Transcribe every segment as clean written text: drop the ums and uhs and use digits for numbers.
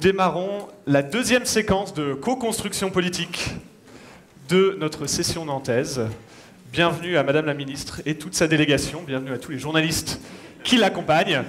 démarrons la deuxième séquence de co-construction politique de notre session nantaise. Bienvenue à Madame la Ministre et toute sa délégation. Bienvenue à tous les journalistes qui l'accompagnent.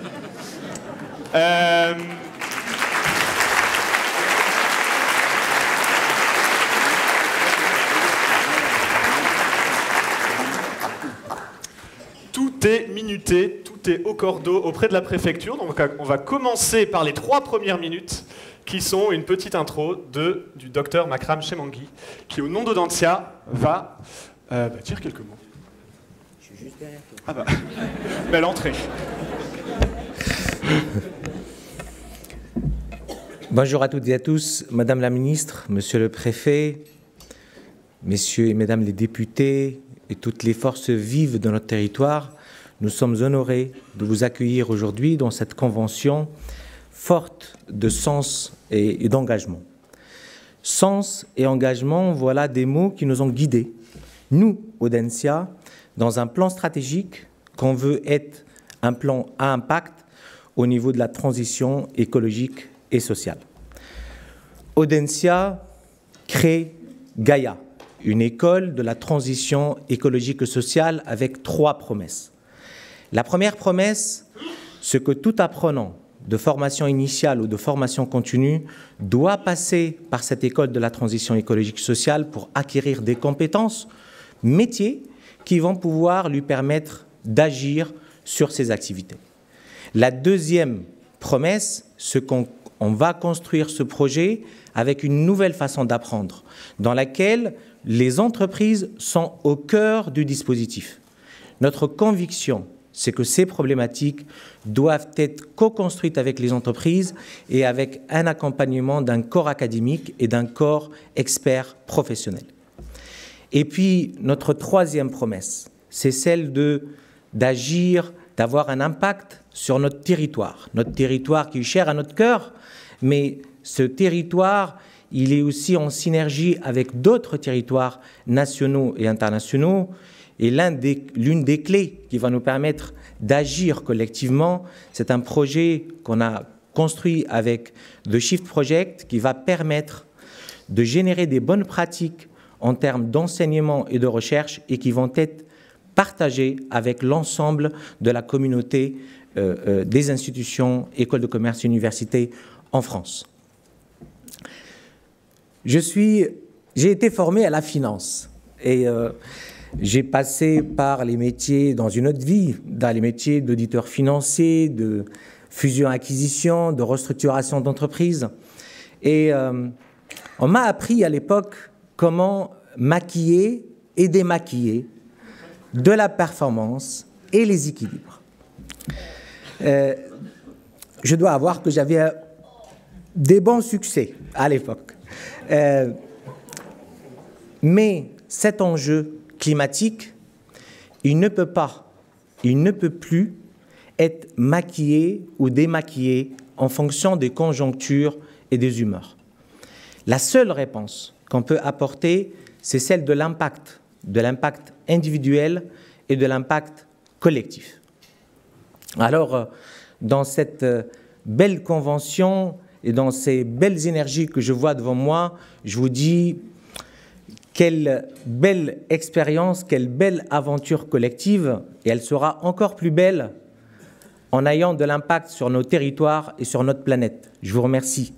Tout est minuté, tout est au cordeau auprès de la préfecture. Donc on va commencer par les 3 premières minutes qui sont une petite intro du docteur Makram Chemangui qui, au nom d'Audencia, va dire quelques mots. Je suis juste derrière toi. Ah bah, belle entrée. Bonjour à toutes et à tous, Madame la Ministre, Monsieur le Préfet, Messieurs et Mesdames les députés et toutes les forces vives de notre territoire. Nous sommes honorés de vous accueillir aujourd'hui dans cette convention forte de sens et d'engagement. Sens et engagement, voilà des mots qui nous ont guidés, nous, Audencia, dans un plan stratégique qu'on veut être un plan à impact au niveau de la transition écologique et sociale. Audencia crée Gaïa, une école de la transition écologique et sociale avec 3 promesses. La première promesse, c'est que tout apprenant de formation initiale ou de formation continue doit passer par cette école de la transition écologique et sociale pour acquérir des compétences, métiers, qui vont pouvoir lui permettre d'agir sur ses activités. La deuxième promesse, c'est qu'on va construire ce projet avec une nouvelle façon d'apprendre, dans laquelle les entreprises sont au cœur du dispositif. Notre conviction, c'est que ces problématiques doivent être co-construites avec les entreprises et avec un accompagnement d'un corps académique et d'un corps expert professionnel. Et puis, notre troisième promesse, c'est celle d'agir, d'avoir un impact sur notre territoire qui est cher à notre cœur, mais ce territoire, il est aussi en synergie avec d'autres territoires nationaux et internationaux. Et l'une des clés qui va nous permettre d'agir collectivement, c'est un projet qu'on a construit avec The Shift Project qui va permettre de générer des bonnes pratiques en termes d'enseignement et de recherche et qui vont être partagées avec l'ensemble de la communauté des institutions, écoles de commerce et universités en France. J'ai été formé à la finance et j'ai passé par les métiers dans une autre vie, dans les métiers d'auditeur financier, de fusion-acquisition, de restructuration d'entreprise. Et on m'a appris à l'époque comment maquiller et démaquiller de la performance et les équilibres. Je dois avouer que j'avais des bons succès à l'époque. Mais cet enjeu climatique, il ne peut plus être maquillé ou démaquillé en fonction des conjonctures et des humeurs. La seule réponse qu'on peut apporter, c'est celle de l'impact individuel et de l'impact collectif. Alors, dans cette belle convention et dans ces belles énergies que je vois devant moi, je vous dis quelle belle expérience, quelle belle aventure collective, et elle sera encore plus belle en ayant de l'impact sur nos territoires et sur notre planète. Je vous remercie.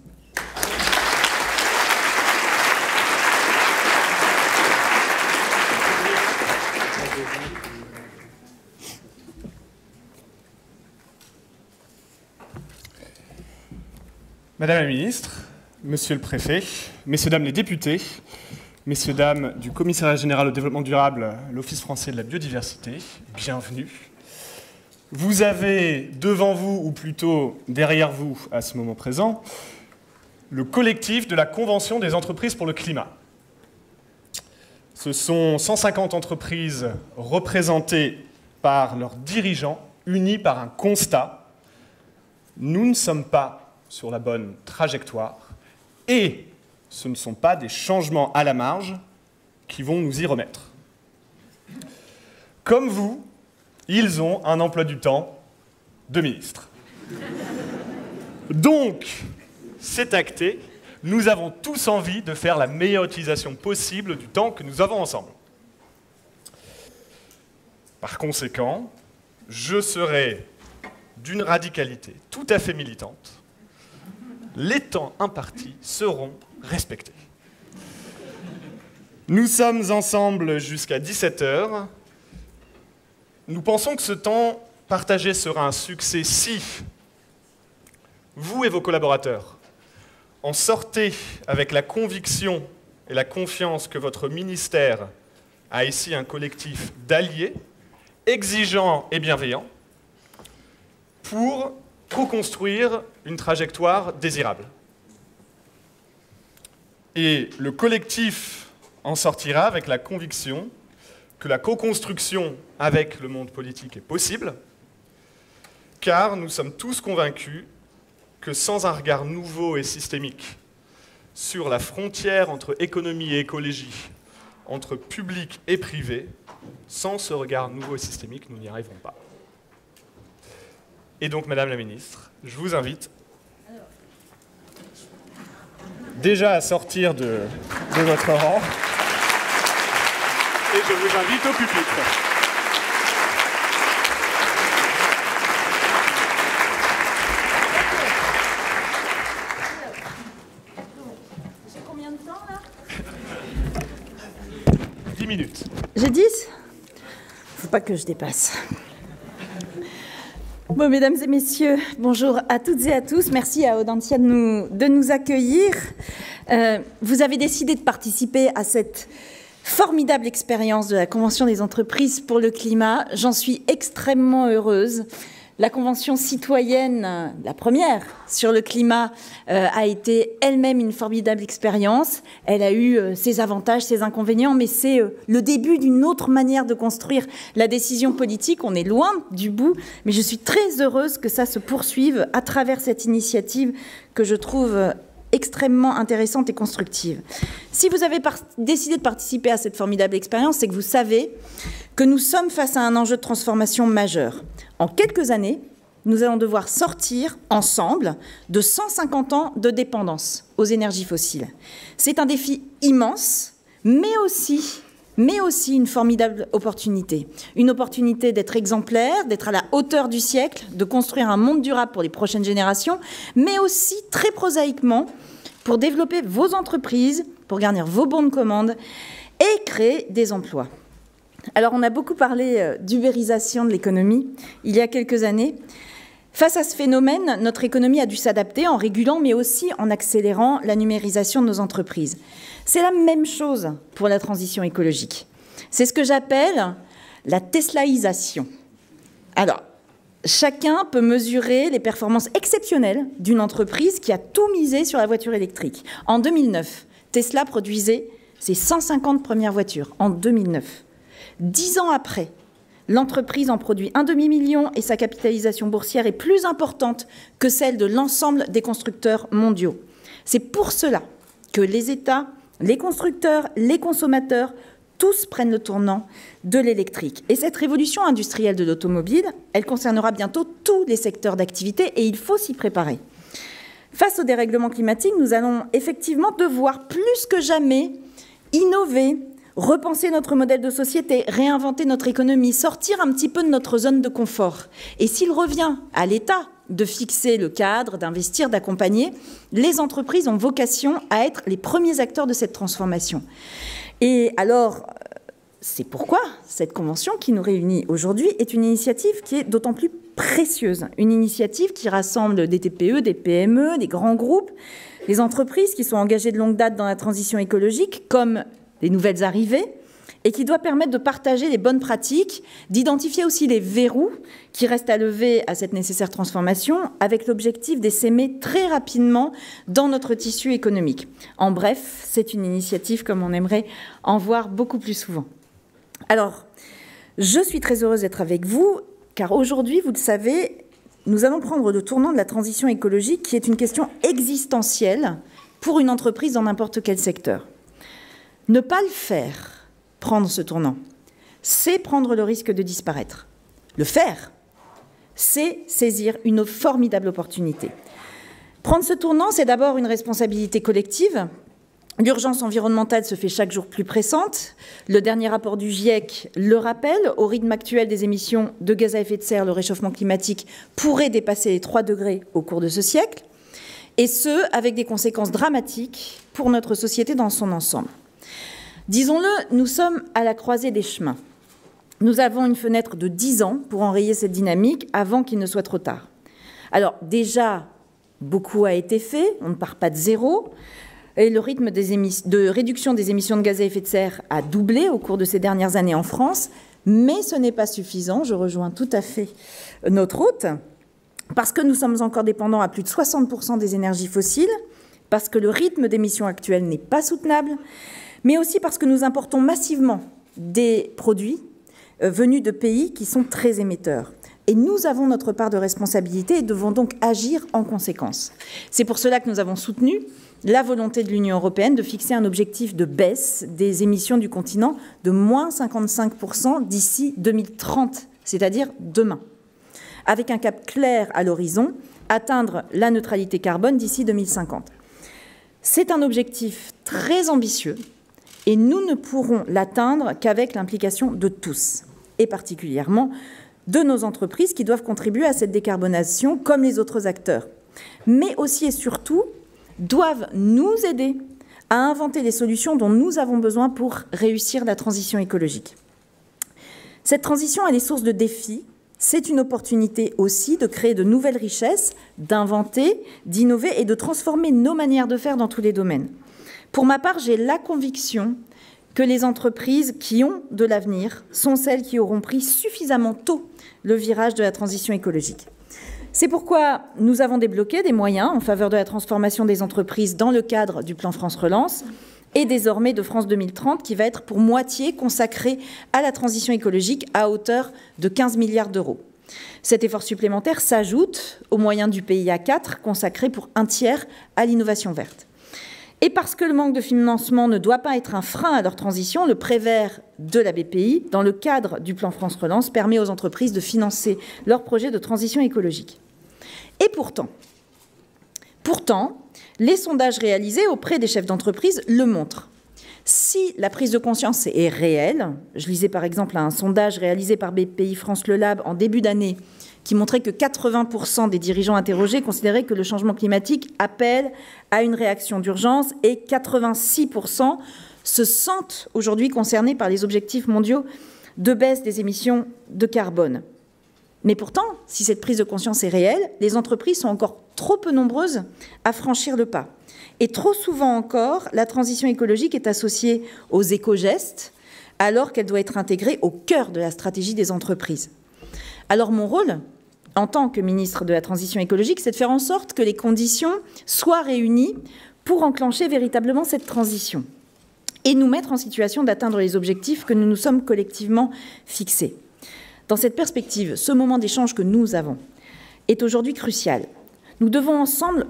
Madame la Ministre, Monsieur le Préfet, Messieurs, Dames les députés, Messieurs, Dames du Commissariat général au développement durable, l'Office français de la biodiversité, bienvenue. Vous avez devant vous, ou plutôt derrière vous à ce moment présent, le collectif de la Convention des entreprises pour le climat. Ce sont 150 entreprises représentées par leurs dirigeants, unis par un constat. Nous ne sommes pas sur la bonne trajectoire et ce ne sont pas des changements à la marge qui vont nous y remettre. Comme vous, ils ont un emploi du temps de ministre. Donc, c'est acté. Nous avons tous envie de faire la meilleure utilisation possible du temps que nous avons ensemble. Par conséquent, je serai d'une radicalité tout à fait militante. Les temps impartis seront respectés. Nous sommes ensemble jusqu'à 17 h. Nous pensons que ce temps partagé sera un succès si vous et vos collaborateurs en sortez avec la conviction et la confiance que votre ministère a ici un collectif d'alliés, exigeants et bienveillants, pour co-construire une trajectoire désirable. Et le collectif en sortira avec la conviction que la co-construction avec le monde politique est possible, car nous sommes tous convaincus que sans un regard nouveau et systémique sur la frontière entre économie et écologie, entre public et privé, sans ce regard nouveau et systémique, nous n'y arriverons pas. Et donc, Madame la Ministre, je vous invite déjà à sortir de votre rang et je vous invite au pupitre. J'ai combien de temps là ? 10 minutes. J'ai 10 ? Faut pas que je dépasse. Bon, mesdames et messieurs, bonjour à toutes et à tous. Merci à Audencia de nous accueillir. Vous avez décidé de participer à cette formidable expérience de la Convention des entreprises pour le climat. J'en suis extrêmement heureuse. La Convention citoyenne, la première sur le climat, a été elle-même une formidable expérience. Elle a eu ses avantages, ses inconvénients, mais c'est le début d'une autre manière de construire la décision politique. On est loin du bout, mais je suis très heureuse que ça se poursuive à travers cette initiative que je trouve extrêmement intéressante et constructive. Si vous avez décidé de participer à cette formidable expérience, c'est que vous savez que nous sommes face à un enjeu de transformation majeur. En quelques années, nous allons devoir sortir ensemble de 150 ans de dépendance aux énergies fossiles. C'est un défi immense, mais aussi une formidable opportunité. Une opportunité d'être exemplaire, d'être à la hauteur du siècle, de construire un monde durable pour les prochaines générations, mais aussi, très prosaïquement, pour développer vos entreprises, pour garnir vos bons de commande et créer des emplois. Alors, on a beaucoup parlé d'ubérisation de l'économie il y a quelques années. Face à ce phénomène, notre économie a dû s'adapter en régulant, mais aussi en accélérant la numérisation de nos entreprises. C'est la même chose pour la transition écologique. C'est ce que j'appelle la teslaïsation. Alors, chacun peut mesurer les performances exceptionnelles d'une entreprise qui a tout misé sur la voiture électrique. En 2009, Tesla produisait ses 150 premières voitures. En 2009. 10 ans après, l'entreprise en produit 1,5 million et sa capitalisation boursière est plus importante que celle de l'ensemble des constructeurs mondiaux. C'est pour cela que les États, les constructeurs, les consommateurs, tous prennent le tournant de l'électrique. Et cette révolution industrielle de l'automobile, elle concernera bientôt tous les secteurs d'activité et il faut s'y préparer. Face au dérèglement climatique, nous allons effectivement devoir plus que jamais innover, repenser notre modèle de société, réinventer notre économie, sortir un petit peu de notre zone de confort. Et s'il revient à l'État de fixer le cadre, d'investir, d'accompagner, les entreprises ont vocation à être les premiers acteurs de cette transformation. Et alors, c'est pourquoi cette convention qui nous réunit aujourd'hui est une initiative qui est d'autant plus précieuse. Une initiative qui rassemble des TPE, des PME, des grands groupes, des entreprises qui sont engagées de longue date dans la transition écologique, comme les nouvelles arrivées, et qui doit permettre de partager les bonnes pratiques, d'identifier aussi les verrous qui restent à lever à cette nécessaire transformation, avec l'objectif d'essaimer très rapidement dans notre tissu économique. En bref, c'est une initiative comme on aimerait en voir beaucoup plus souvent. Alors, je suis très heureuse d'être avec vous, car aujourd'hui, vous le savez, nous allons prendre le tournant de la transition écologique, qui est une question existentielle pour une entreprise dans n'importe quel secteur. Ne pas le faire, prendre ce tournant, c'est prendre le risque de disparaître. Le faire, c'est saisir une formidable opportunité. Prendre ce tournant, c'est d'abord une responsabilité collective. L'urgence environnementale se fait chaque jour plus pressante. Le dernier rapport du GIEC le rappelle. Au rythme actuel des émissions de gaz à effet de serre, le réchauffement climatique pourrait dépasser les 3 degrés au cours de ce siècle, et ce, avec des conséquences dramatiques pour notre société dans son ensemble. Disons-le, nous sommes à la croisée des chemins. Nous avons une fenêtre de 10 ans pour enrayer cette dynamique avant qu'il ne soit trop tard. Alors déjà, beaucoup a été fait, on ne part pas de zéro. Et le rythme de réduction des émissions de gaz à effet de serre a doublé au cours de ces dernières années en France, mais ce n'est pas suffisant, je rejoins tout à fait notre hôte, parce que nous sommes encore dépendants à plus de 60% des énergies fossiles, parce que le rythme d'émissions actuel n'est pas soutenable, mais aussi parce que nous importons massivement des produits venus de pays qui sont très émetteurs. Et nous avons notre part de responsabilité et devons donc agir en conséquence. C'est pour cela que nous avons soutenu la volonté de l'Union européenne de fixer un objectif de baisse des émissions du continent de moins 55% d'ici 2030, c'est-à-dire demain, avec un cap clair à l'horizon, atteindre la neutralité carbone d'ici 2050. C'est un objectif très ambitieux et nous ne pourrons l'atteindre qu'avec l'implication de tous, et particulièrement de nos entreprises qui doivent contribuer à cette décarbonation comme les autres acteurs, mais aussi et surtout doivent nous aider à inventer les solutions dont nous avons besoin pour réussir la transition écologique. Cette transition, elle est source de défis. C'est une opportunité aussi de créer de nouvelles richesses, d'inventer, d'innover et de transformer nos manières de faire dans tous les domaines. Pour ma part, j'ai la conviction que les entreprises qui ont de l'avenir sont celles qui auront pris suffisamment tôt le virage de la transition écologique. C'est pourquoi nous avons débloqué des moyens en faveur de la transformation des entreprises dans le cadre du plan France Relance et désormais de France 2030 qui va être pour moitié consacré à la transition écologique à hauteur de 15 milliards d'euros. Cet effort supplémentaire s'ajoute aux moyens du PIA 4 consacrés pour un tiers à l'innovation verte. Et parce que le manque de financement ne doit pas être un frein à leur transition, le prêt vert de la BPI, dans le cadre du plan France Relance, permet aux entreprises de financer leurs projets de transition écologique. Et pourtant, les sondages réalisés auprès des chefs d'entreprise le montrent. Si la prise de conscience est réelle, je lisais par exemple un sondage réalisé par BPI France Le Lab en début d'année qui montrait que 80% des dirigeants interrogés considéraient que le changement climatique appelle à une réaction d'urgence et 86% se sentent aujourd'hui concernés par les objectifs mondiaux de baisse des émissions de carbone. Mais pourtant, si cette prise de conscience est réelle, les entreprises sont encore trop peu nombreuses à franchir le pas. Et trop souvent encore, la transition écologique est associée aux éco-gestes, alors qu'elle doit être intégrée au cœur de la stratégie des entreprises. Alors mon rôle, en tant que ministre de la Transition écologique, c'est de faire en sorte que les conditions soient réunies pour enclencher véritablement cette transition et nous mettre en situation d'atteindre les objectifs que nous nous sommes collectivement fixés. Dans cette perspective, ce moment d'échange que nous avons est aujourd'hui crucial. Nous devons ensemble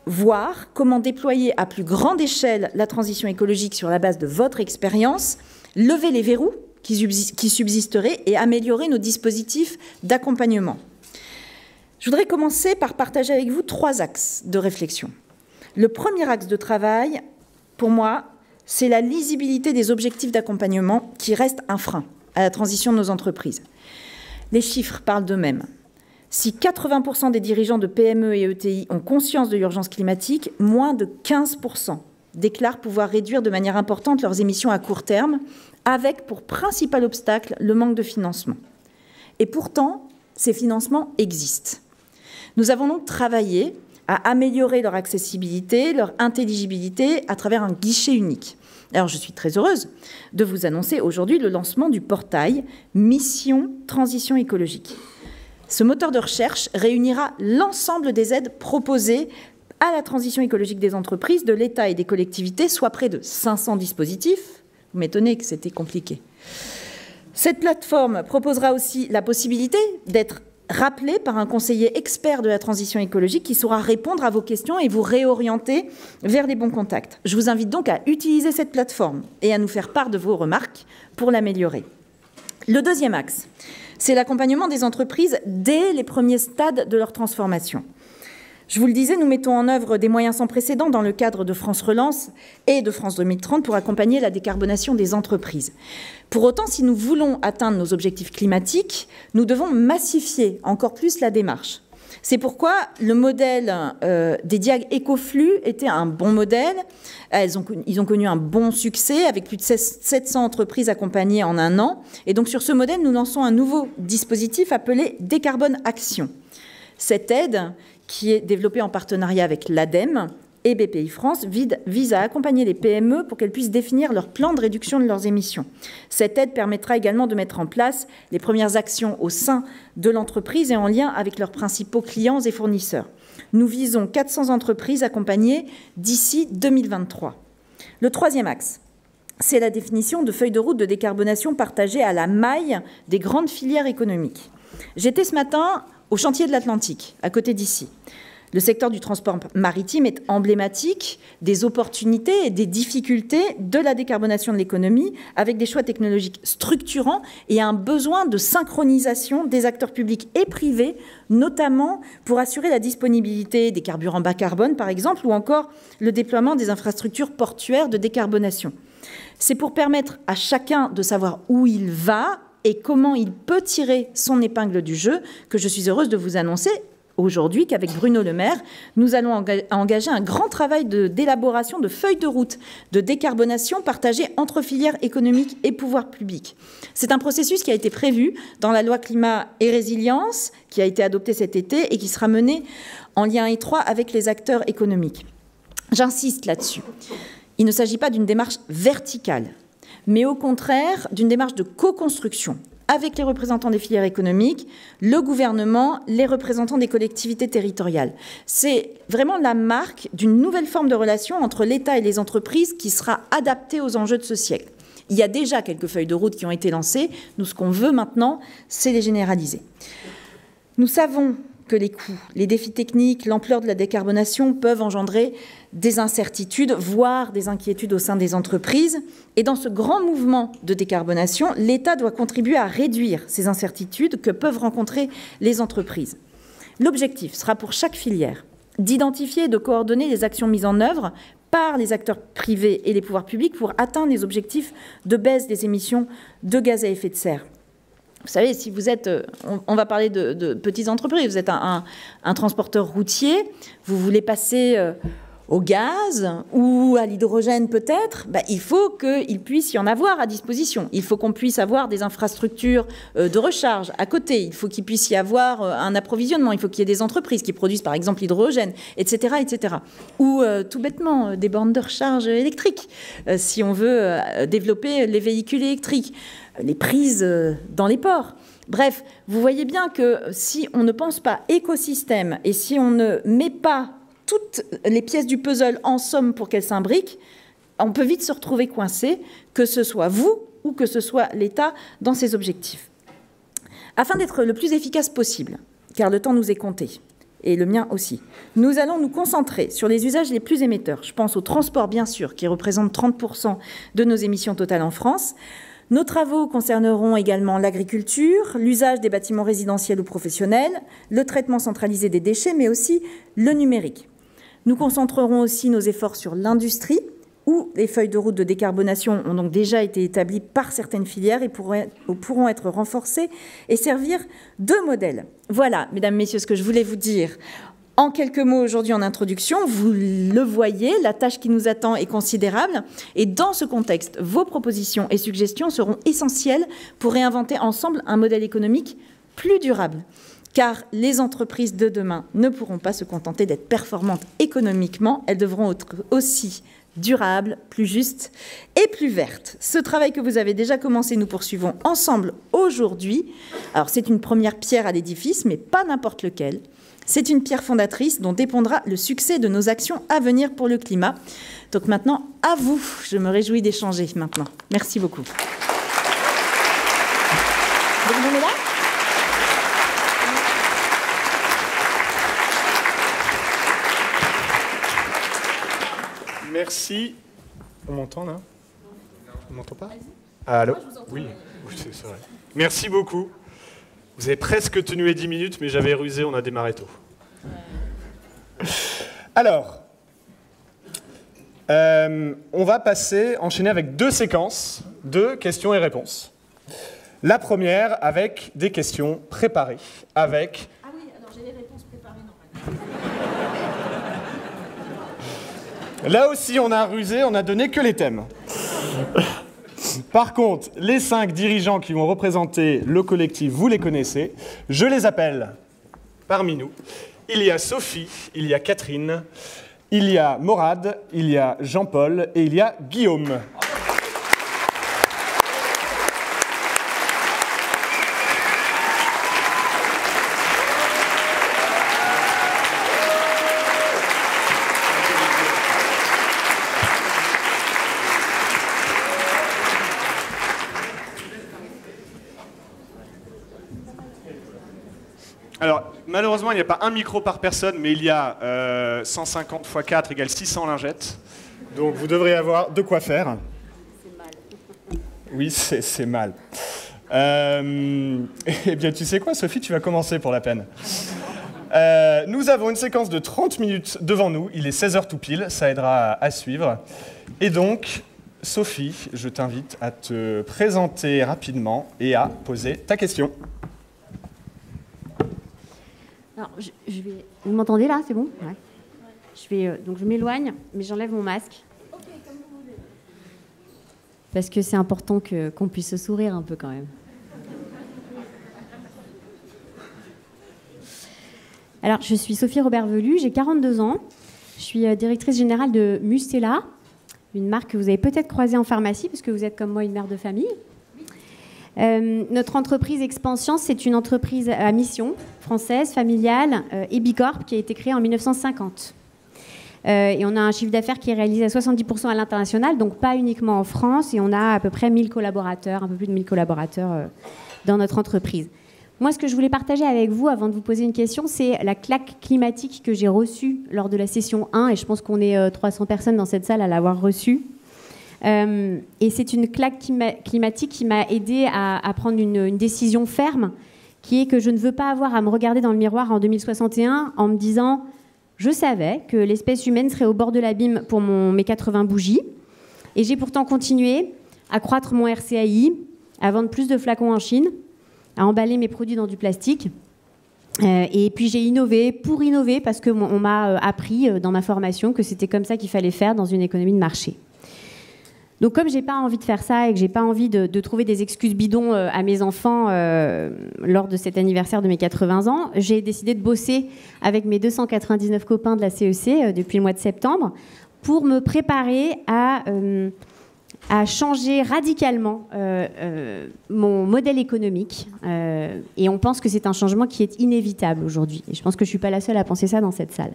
voir comment déployer à plus grande échelle la transition écologique sur la base de votre expérience, lever les verrous qui subsisteraient et améliorer nos dispositifs d'accompagnement. Je voudrais commencer par partager avec vous 3 axes de réflexion. Le premier axe de travail, pour moi, c'est la lisibilité des objectifs d'accompagnement qui reste un frein à la transition de nos entreprises. Les chiffres parlent d'eux-mêmes. Si 80% des dirigeants de PME et ETI ont conscience de l'urgence climatique, moins de 15% déclarent pouvoir réduire de manière importante leurs émissions à court terme, avec pour principal obstacle le manque de financement. Et pourtant, ces financements existent. Nous avons donc travaillé à améliorer leur accessibilité, leur intelligibilité à travers un guichet unique. Alors, je suis très heureuse de vous annoncer aujourd'hui le lancement du portail Mission Transition écologique. Ce moteur de recherche réunira l'ensemble des aides proposées à la transition écologique des entreprises, de l'État et des collectivités, soit près de 500 dispositifs. Vous m'étonnez que c'était compliqué. Cette plateforme proposera aussi la possibilité d'être rappelé par un conseiller expert de la transition écologique qui saura répondre à vos questions et vous réorienter vers les bons contacts. Je vous invite donc à utiliser cette plateforme et à nous faire part de vos remarques pour l'améliorer. Le deuxième axe, c'est l'accompagnement des entreprises dès les premiers stades de leur transformation. Je vous le disais, nous mettons en œuvre des moyens sans précédent dans le cadre de France Relance et de France 2030 pour accompagner la décarbonation des entreprises. Pour autant, si nous voulons atteindre nos objectifs climatiques, nous devons massifier encore plus la démarche. C'est pourquoi le modèle des diag Ecoflux était un bon modèle. Ils ont connu un bon succès avec plus de 700 entreprises accompagnées en un an. Et donc sur ce modèle, nous lançons un nouveau dispositif appelé Décarbone Action. Cette aide, qui est développée en partenariat avec l'ADEME et BPI France, vise à accompagner les PME pour qu'elles puissent définir leur plan de réduction de leurs émissions. Cette aide permettra également de mettre en place les premières actions au sein de l'entreprise et en lien avec leurs principaux clients et fournisseurs. Nous visons 400 entreprises accompagnées d'ici 2023. Le troisième axe, c'est la définition de feuilles de route de décarbonation partagées à la maille des grandes filières économiques. J'étais ce matin au chantier de l'Atlantique, à côté d'ici. Le secteur du transport maritime est emblématique des opportunités et des difficultés de la décarbonation de l'économie, avec des choix technologiques structurants et un besoin de synchronisation des acteurs publics et privés, notamment pour assurer la disponibilité des carburants bas carbone, par exemple, ou encore le déploiement des infrastructures portuaires de décarbonation. C'est pour permettre à chacun de savoir où il va et comment il peut tirer son épingle du jeu que je suis heureuse de vous annoncer aujourd'hui qu'avec Bruno Le Maire, nous allons engager un grand travail d'élaboration de feuilles de route de décarbonation partagées entre filières économiques et pouvoirs publics. C'est un processus qui a été prévu dans la loi climat et résilience qui a été adoptée cet été et qui sera mené en lien étroit avec les acteurs économiques. J'insiste là-dessus. Il ne s'agit pas d'une démarche verticale, mais au contraire d'une démarche de co-construction avec les représentants des filières économiques, le gouvernement, les représentants des collectivités territoriales. C'est vraiment la marque d'une nouvelle forme de relation entre l'État et les entreprises qui sera adaptée aux enjeux de ce siècle. Il y a déjà quelques feuilles de route qui ont été lancées. Nous, ce qu'on veut maintenant, c'est les généraliser. Nous savons que les coûts, les défis techniques, l'ampleur de la décarbonation peuvent engendrer des incertitudes, voire des inquiétudes au sein des entreprises. Et dans ce grand mouvement de décarbonation, l'État doit contribuer à réduire ces incertitudes que peuvent rencontrer les entreprises. L'objectif sera pour chaque filière d'identifier et de coordonner les actions mises en œuvre par les acteurs privés et les pouvoirs publics pour atteindre les objectifs de baisse des émissions de gaz à effet de serre. Vous savez, si vous êtes, on va parler de petites entreprises, vous êtes un transporteur routier, vous voulez passer au gaz ou à l'hydrogène peut-être, il faut qu'il puisse y en avoir à disposition. Il faut qu'on puisse avoir des infrastructures de recharge à côté. Il faut qu'il puisse y avoir un approvisionnement. Il faut qu'il y ait des entreprises qui produisent par exemple l'hydrogène, etc., etc. Ou tout bêtement des bornes de recharge électriques, si on veut développer les véhicules électriques, les prises dans les ports. Bref, vous voyez bien que si on ne pense pas écosystème et si on ne met pas toutes les pièces du puzzle en somme pour qu'elles s'imbriquent, on peut vite se retrouver coincé, que ce soit vous ou que ce soit l'État dans ses objectifs. Afin d'être le plus efficace possible, car le temps nous est compté, et le mien aussi, nous allons nous concentrer sur les usages les plus émetteurs. Je pense au transport, bien sûr, qui représente 30% de nos émissions totales en France. Nos travaux concerneront également l'agriculture, l'usage des bâtiments résidentiels ou professionnels, le traitement centralisé des déchets, mais aussi le numérique. Nous concentrerons aussi nos efforts sur l'industrie, où les feuilles de route de décarbonation ont donc déjà été établies par certaines filières et pourront être renforcées et servir de modèle. Voilà, mesdames, messieurs, ce que je voulais vous dire. En quelques mots aujourd'hui en introduction, vous le voyez, la tâche qui nous attend est considérable. Et dans ce contexte, vos propositions et suggestions seront essentielles pour réinventer ensemble un modèle économique plus durable. Car les entreprises de demain ne pourront pas se contenter d'être performantes économiquement, elles devront être aussi durables, plus justes et plus vertes. Ce travail que vous avez déjà commencé, nous poursuivons ensemble aujourd'hui. Alors c'est une première pierre à l'édifice, mais pas n'importe lequel. C'est une pierre fondatrice dont dépendra le succès de nos actions à venir pour le climat. Donc maintenant, à vous. Je me réjouis d'échanger maintenant. Merci beaucoup. Vous venez là ? Merci. On m'entend là ? On m'entend pas ? Allô ? Oui, c'est vrai. Merci beaucoup. Vous avez presque tenu les 10 minutes, mais j'avais rusé, on a démarré tôt. Alors, on va enchaîner avec 2 séquences de questions et réponses. La première avec des questions préparées, avec... Ah oui, alors j'ai les réponses préparées normalement. Là aussi, on a rusé, on n'a donné que les thèmes. Par contre, les 5 dirigeants qui vont représenter le collectif, vous les connaissez. Je les appelle parmi nous. Il y a Sophie, il y a Catherine, il y a Morad, il y a Jean-Paul et il y a Guillaume. Alors, malheureusement, il n'y a pas un micro par personne, mais il y a 150 x 4 égale 600 lingettes. Donc, vous devrez avoir de quoi faire. C'est mal. Oui, c'est mal. Eh bien, tu sais quoi, Sophie, tu vas commencer pour la peine. Nous avons une séquence de 30 minutes devant nous. Il est 16h tout pile, ça aidera à suivre. Et donc, Sophie, je t'invite à te présenter rapidement et à poser ta question. Alors, je vais... Vous m'entendez là, c'est bon? Ouais. Donc je m'éloigne, mais j'enlève mon masque. Ok, comme vous voulez. Parce que c'est important qu'on puisse se sourire un peu quand même. Alors, je suis Sophie Robert-Velu, j'ai 42 ans. Je suis directrice générale de Mustela, une marque que vous avez peut-être croisée en pharmacie, parce que vous êtes comme moi une mère de famille. Notre entreprise Expansion, c'est une entreprise à mission française, familiale et bicorp qui a été créée en 1950. Et on a un chiffre d'affaires qui est réalisé à 70% à l'international, donc pas uniquement en France, et on a à peu près 1000 collaborateurs, un peu plus de 1000 collaborateurs dans notre entreprise. Moi, ce que je voulais partager avec vous avant de vous poser une question, c'est la claque climatique que j'ai reçue lors de la session 1, et je pense qu'on est 300 personnes dans cette salle à l'avoir reçue. Et c'est une claque climatique qui m'a aidée à prendre une décision ferme, qui est que je ne veux pas avoir à me regarder dans le miroir en 2061 en me disant « Je savais que l'espèce humaine serait au bord de l'abîme pour mes 80 bougies ». Et j'ai pourtant continué à croître mon RCAI, à vendre plus de flacons en Chine, à emballer mes produits dans du plastique. Et puis j'ai innové pour innover parce qu'on m'a appris dans ma formation que c'était comme ça qu'il fallait faire dans une économie de marché. Donc comme j'ai pas envie de faire ça et que j'ai pas envie de trouver des excuses bidons à mes enfants lors de cet anniversaire de mes 80 ans, j'ai décidé de bosser avec mes 299 copains de la CEC depuis le mois de septembre pour me préparer à changer radicalement mon modèle économique. Et on pense que c'est un changement qui est inévitable aujourd'hui. Et je pense que je suis pas la seule à penser ça dans cette salle.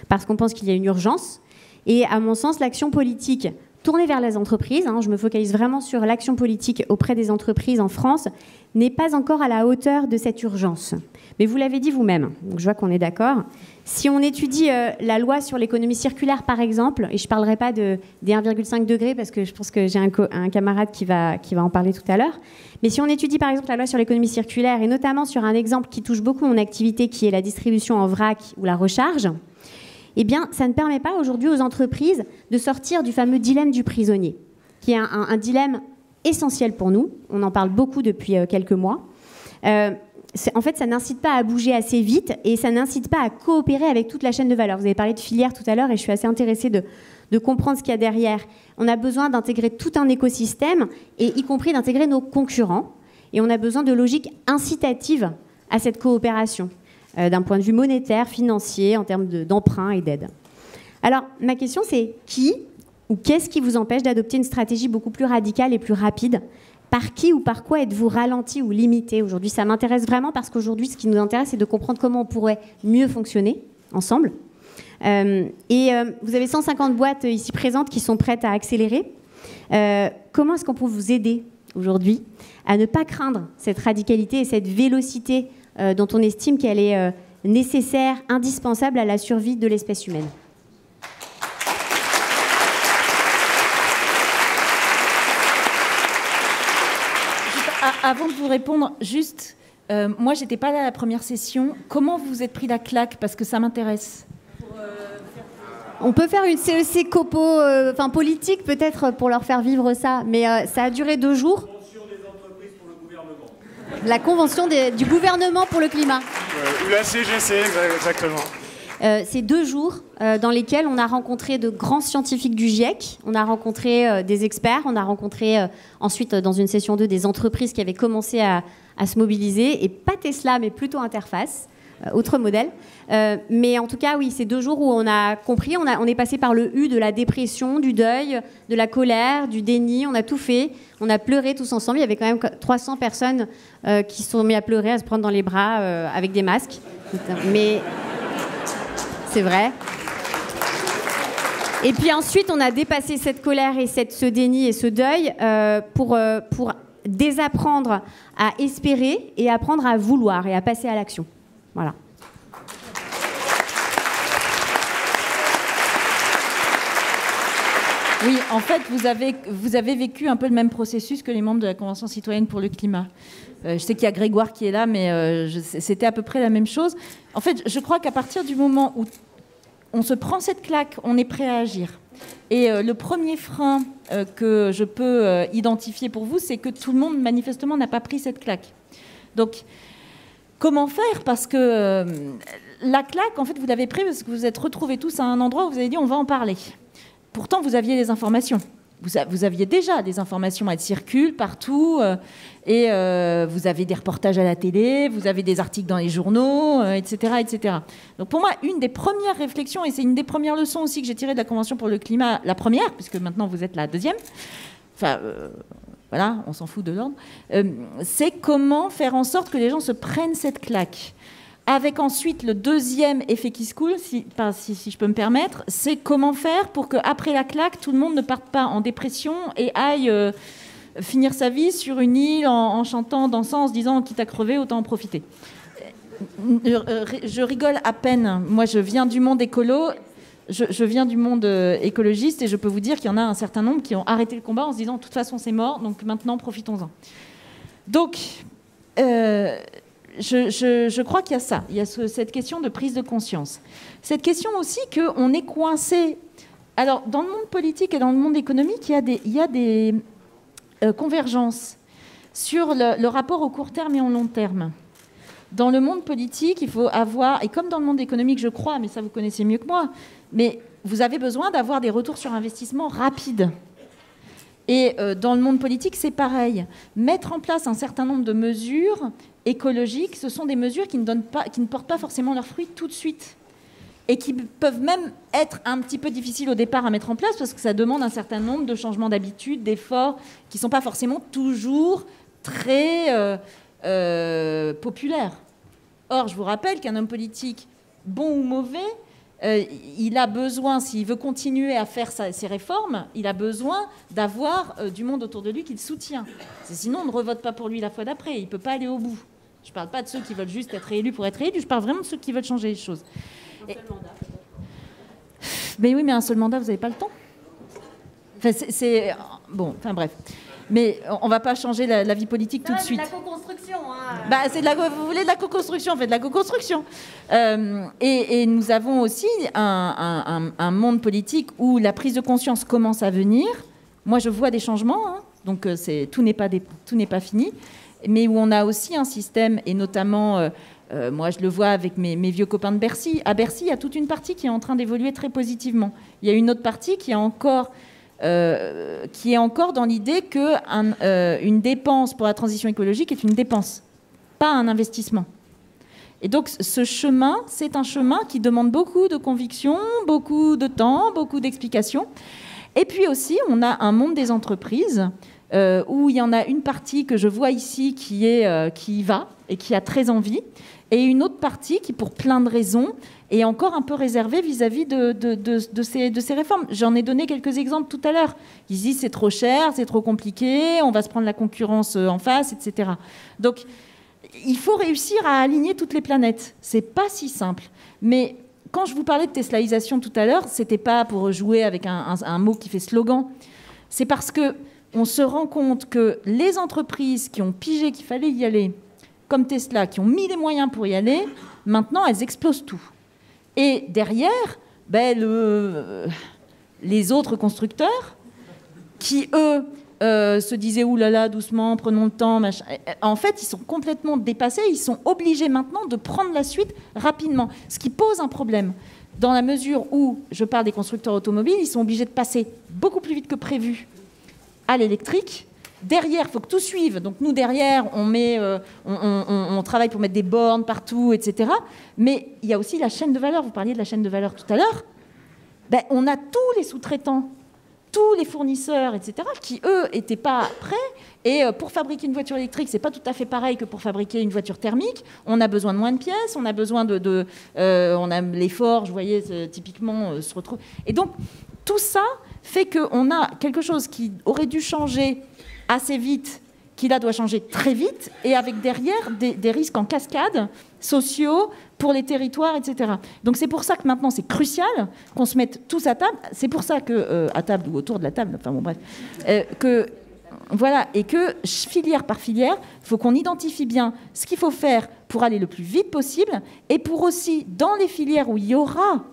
Parce qu'on pense qu'il y a une urgence. Et à mon sens, l'action politique tournée vers les entreprises, je me focalise vraiment sur l'action politique auprès des entreprises en France, n'est pas encore à la hauteur de cette urgence. Mais vous l'avez dit vous-même, donc je vois qu'on est d'accord. Si on étudie la loi sur l'économie circulaire, par exemple, et je ne parlerai pas des 1,5 degrés, parce que je pense que j'ai un camarade qui va en parler tout à l'heure, mais si on étudie par exemple la loi sur l'économie circulaire, et notamment sur un exemple qui touche beaucoup mon activité, qui est la distribution en vrac ou la recharge, eh bien, ça ne permet pas aujourd'hui aux entreprises de sortir du fameux dilemme du prisonnier, qui est un dilemme essentiel pour nous. On en parle beaucoup depuis quelques mois. En fait, ça n'incite pas à bouger assez vite et ça n'incite pas à coopérer avec toute la chaîne de valeur. Vous avez parlé de filière tout à l'heure et je suis assez intéressée de comprendre ce qu'il y a derrière. On a besoin d'intégrer tout un écosystème et y compris d'intégrer nos concurrents. Et on a besoin de logiques incitatives à cette coopération. D'un point de vue monétaire, financier, en termes d'emprunt et d'aide. Alors, ma question, c'est qui ou qu'est-ce qui vous empêche d'adopter une stratégie beaucoup plus radicale et plus rapide? Par qui ou par quoi êtes-vous ralenti ou limité aujourd'hui? Ça m'intéresse vraiment parce qu'aujourd'hui, ce qui nous intéresse, c'est de comprendre comment on pourrait mieux fonctionner ensemble. Vous avez 150 boîtes ici présentes qui sont prêtes à accélérer. Comment est-ce qu'on peut vous aider aujourd'hui à ne pas craindre cette radicalité et cette vélocité dont on estime qu'elle est nécessaire, indispensable à la survie de l'espèce humaine? Avant de vous répondre, juste, moi, je n'étais pas là à la première session. Comment vous vous êtes pris la claque? Parce que ça m'intéresse. On peut faire une CEC Copo, enfin politique peut-être pour leur faire vivre ça, mais ça a duré 2 jours. La convention du gouvernement pour le climat. Ou la CGC, exactement. C'est 2 jours dans lesquels on a rencontré de grands scientifiques du GIEC, on a rencontré des experts, on a rencontré ensuite dans une session 2 des entreprises qui avaient commencé à se mobiliser, et pas Tesla mais plutôt Interface, autre modèle. Mais en tout cas, oui, c'est 2 jours où on a compris, on est passé par le U de la dépression, du deuil, de la colère, du déni, on a tout fait, on a pleuré tous ensemble. Il y avait quand même 300 personnes qui se sont mis à pleurer, à se prendre dans les bras avec des masques. Mais c'est vrai. Et puis ensuite, on a dépassé cette colère et ce déni et ce deuil pour désapprendre à espérer et apprendre à vouloir et à passer à l'action. Voilà. Oui, en fait, vous avez vécu un peu le même processus que les membres de la Convention citoyenne pour le climat. Je sais qu'il y a Grégoire qui est là, mais c'était à peu près la même chose. En fait, je crois qu'à partir du moment où on se prend cette claque, on est prêt à agir. Et le premier frein que je peux identifier pour vous, c'est que tout le monde, manifestement, n'a pas pris cette claque. Donc, comment faire ? Parce que la claque, en fait, vous l'avez prise parce que vous vous êtes retrouvés tous à un endroit où vous avez dit « on va en parler ». Pourtant, vous aviez les informations. Vous aviez déjà des informations, elles circulent partout, et vous avez des reportages à la télé, vous avez des articles dans les journaux, etc., etc. Donc pour moi, une des premières réflexions, et c'est une des premières leçons aussi que j'ai tirées de la Convention pour le climat, la première, puisque maintenant vous êtes la deuxième, enfin voilà, on s'en fout de l'ordre, c'est comment faire en sorte que les gens se prennent cette claque. Avec ensuite le deuxième effet qui se coule, si je peux me permettre, c'est comment faire pour qu'après la claque, tout le monde ne parte pas en dépression et aille finir sa vie sur une île en chantant, dansant, en se disant quitte à crever, autant en profiter. Je rigole à peine. Moi, je viens du monde écolo, je viens du monde écologiste, et je peux vous dire qu'il y en a un certain nombre qui ont arrêté le combat en se disant de toute façon c'est mort, donc maintenant profitons-en. Donc, je crois qu'il y a ça, il y a cette question de prise de conscience. Cette question aussi qu'on est coincé. Alors, dans le monde politique et dans le monde économique, il y a des convergences sur le rapport au court terme et au long terme. Dans le monde politique, il faut avoir, et comme dans le monde économique, je crois, mais ça vous connaissez mieux que moi, mais vous avez besoin d'avoir des retours sur investissement rapides. Et dans le monde politique, c'est pareil. Mettre en place un certain nombre de mesures écologiques, ce sont des mesures qui ne portent pas forcément leurs fruits tout de suite, et qui peuvent même être un petit peu difficiles au départ à mettre en place, parce que ça demande un certain nombre de changements d'habitude, d'efforts, qui ne sont pas forcément toujours très populaires. Or, je vous rappelle qu'un homme politique, bon ou mauvais, il a besoin, s'il veut continuer à faire ses réformes, il a besoin d'avoir du monde autour de lui qui le soutient. Sinon, on ne revote pas pour lui la fois d'après, il ne peut pas aller au bout. Je ne parle pas de ceux qui veulent juste être réélus pour être réélus, je parle vraiment de ceux qui veulent changer les choses. Un seul mandat. Mais oui, mais un seul mandat, vous n'avez pas le temps. Enfin, bon, enfin bref. Mais on ne va pas changer la vie politique tout de suite. C'est de la co-construction. Hein. Bah, vous voulez de la co-construction, on fait de la co-construction. Et nous avons aussi un monde politique où la prise de conscience commence à venir. Moi, je vois des changements, hein, donc tout n'est pas fini. Mais où on a aussi un système, et notamment, moi je le vois avec mes vieux copains de Bercy. À Bercy, il y a toute une partie qui est en train d'évoluer très positivement. Il y a une autre partie qui est encore dans l'idée qu'une dépense pour la transition écologique est une dépense, pas un investissement. Et donc ce chemin, c'est un chemin qui demande beaucoup de conviction, beaucoup de temps, beaucoup d'explications. Et puis aussi, on a un monde des entreprises où il y en a une partie que je vois ici qui y va et qui a très envie, et une autre partie qui, pour plein de raisons, est encore un peu réservée vis-à-vis de ces réformes. J'en ai donné quelques exemples tout à l'heure. Ils disent c'est trop cher, c'est trop compliqué, on va se prendre la concurrence en face, etc. Donc, il faut réussir à aligner toutes les planètes. C'est pas si simple. Mais quand je vous parlais de teslaïsation tout à l'heure, c'était pas pour jouer avec un mot qui fait slogan. C'est parce que on se rend compte que les entreprises qui ont pigé qu'il fallait y aller, comme Tesla, qui ont mis les moyens pour y aller, maintenant, elles explosent tout. Et derrière, les autres constructeurs qui, eux, se disaient « Ouh là là, doucement, prenons le temps », machin. En fait, ils sont complètement dépassés. Ils sont obligés maintenant de prendre la suite rapidement, ce qui pose un problème. Dans la mesure où, je parle des constructeurs automobiles, ils sont obligés de passer beaucoup plus vite que prévu à l'électrique. Derrière, il faut que tout suive. Donc nous, derrière, on travaille pour mettre des bornes partout, etc. Mais il y a aussi la chaîne de valeur. Vous parliez de la chaîne de valeur tout à l'heure. On a tous les sous-traitants, tous les fournisseurs, etc., qui, eux, n'étaient pas prêts. Et pour fabriquer une voiture électrique, ce n'est pas tout à fait pareil que pour fabriquer une voiture thermique. On a besoin de moins de pièces, on a besoin on a les forges, vous voyez, typiquement, se retrouvent. Et donc, tout ça fait qu'on a quelque chose qui aurait dû changer assez vite, qui là doit changer très vite, et avec derrière des risques en cascade sociaux pour les territoires, etc. Donc c'est pour ça que maintenant c'est crucial qu'on se mette tous à table. C'est pour ça que à table ou autour de la table, enfin bon bref, voilà, et que filière par filière, il faut qu'on identifie bien ce qu'il faut faire pour aller le plus vite possible, et pour aussi dans les filières où il y aura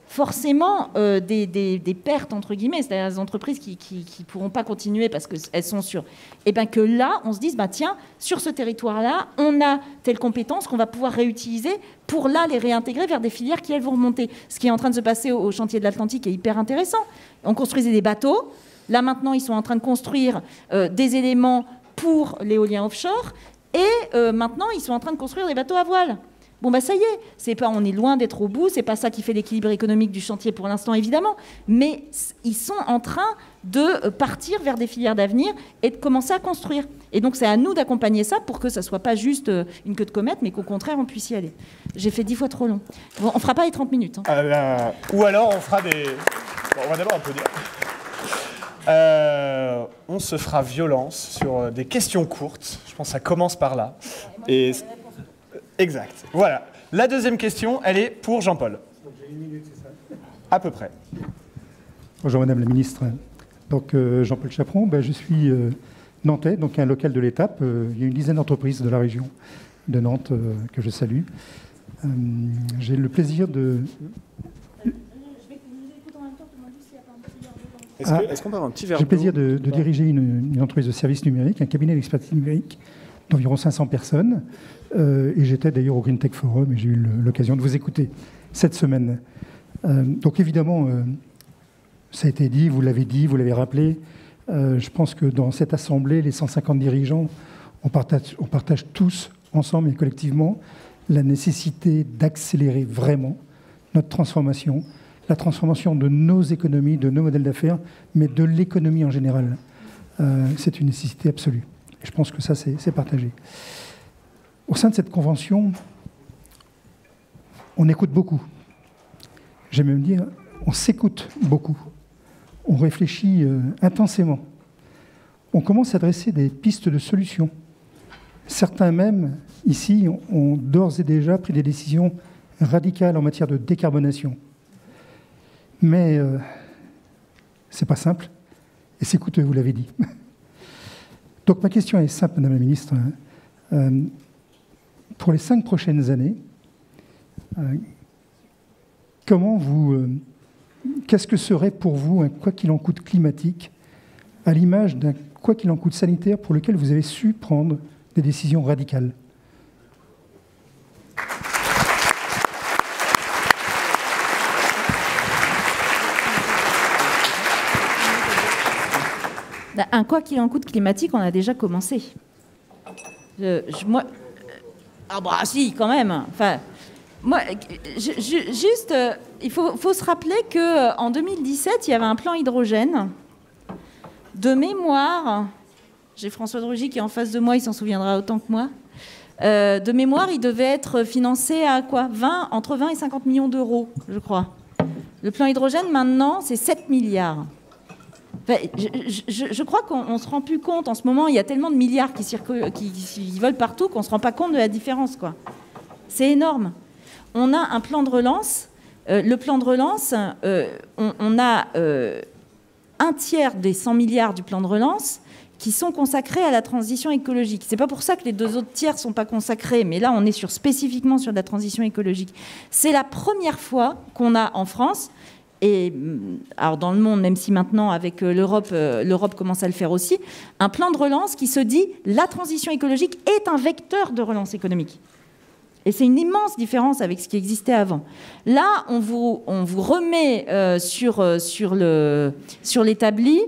forcément des pertes, entre guillemets, c'est-à-dire des entreprises qui ne pourront pas continuer parce qu'elles sont sûres, et bien que là, on se dise, tiens, sur ce territoire-là, on a telle compétence qu'on va pouvoir réutiliser pour là les réintégrer vers des filières qui, elles, vont remonter. Ce qui est en train de se passer au chantier de l'Atlantique est hyper intéressant. On construisait des bateaux. Là, maintenant, ils sont en train de construire des éléments pour l'éolien offshore. Et maintenant, ils sont en train de construire des bateaux à voile. Bon, ça y est, on est loin d'être au bout, c'est pas ça qui fait l'équilibre économique du chantier pour l'instant, évidemment, mais ils sont en train de partir vers des filières d'avenir et de commencer à construire. Et donc, c'est à nous d'accompagner ça pour que ça soit pas juste une queue de comète, mais qu'au contraire, on puisse y aller. J'ai fait 10 fois trop long. Bon, on fera pas les 30 minutes. Hein. Ou alors, on fera des... Bon, on va d'abord applaudir. On se fera violence sur des questions courtes. Je pense que ça commence par là. Et... Exact. Voilà. La deuxième question, elle est pour Jean-Paul. Donc j'ai 1 minute, c'est ça ? À peu près. Bonjour Madame la Ministre. Donc Jean-Paul Chaperon, je suis nantais, donc un local de l'Étape. Il y a une dizaine d'entreprises de la région de Nantes que je salue. J'ai le plaisir de... Est-ce qu'on peut avoir un petit verre d'eau ? J'ai le plaisir de diriger une entreprise de services numériques, un cabinet d'expertise numérique d'environ 500 personnes. Et j'étais d'ailleurs au Green Tech Forum et j'ai eu l'occasion de vous écouter cette semaine. Donc évidemment, ça a été dit, vous l'avez rappelé. Je pense que dans cette assemblée, les 150 dirigeants, on partage tous, ensemble et collectivement, la nécessité d'accélérer vraiment notre transformation, la transformation de nos économies, de nos modèles d'affaires, mais de l'économie en général. C'est une nécessité absolue. Et je pense que ça, c'est partagé. Au sein de cette convention, on écoute beaucoup. J'aime même dire, on s'écoute beaucoup. On réfléchit intensément. On commence à dresser des pistes de solutions. Certains même, ici, ont d'ores et déjà pris des décisions radicales en matière de décarbonation. Mais c'est pas simple, et c'est coûteux, vous l'avez dit. Donc ma question est simple, Madame la Ministre. Pour les 5 prochaines années, qu'est-ce que serait pour vous un quoi qu'il en coûte climatique, à l'image d'un quoi qu'il en coûte sanitaire pour lequel vous avez su prendre des décisions radicales ? Un quoi qu'il en coûte climatique, on a déjà commencé. Si, quand même. Enfin, moi, juste, il faut se rappeler qu'en 2017, il y avait un plan hydrogène. De mémoire, j'ai François de Rugy qui est en face de moi, il s'en souviendra autant que moi. De mémoire, il devait être financé à quoi ? Entre 20 et 50 millions d'euros, je crois. Le plan hydrogène, maintenant, c'est 7 milliards. Enfin, je crois qu'on ne se rend plus compte. En ce moment, il y a tellement de milliards qui volent partout qu'on ne se rend pas compte de la différence, quoi. C'est énorme. On a un plan de relance. Le plan de relance, on a un tiers des 100 milliards du plan de relance qui sont consacrés à la transition écologique. C'est pas pour ça que les 2 autres tiers sont pas consacrés, mais là on est spécifiquement sur la transition écologique. C'est la première fois qu'on a en France, et alors dans le monde, même si maintenant avec l'Europe commence à le faire aussi, un plan de relance qui se dit la transition écologique est un vecteur de relance économique. Et c'est une immense différence avec ce qui existait avant. Là, on vous remet sur l'établi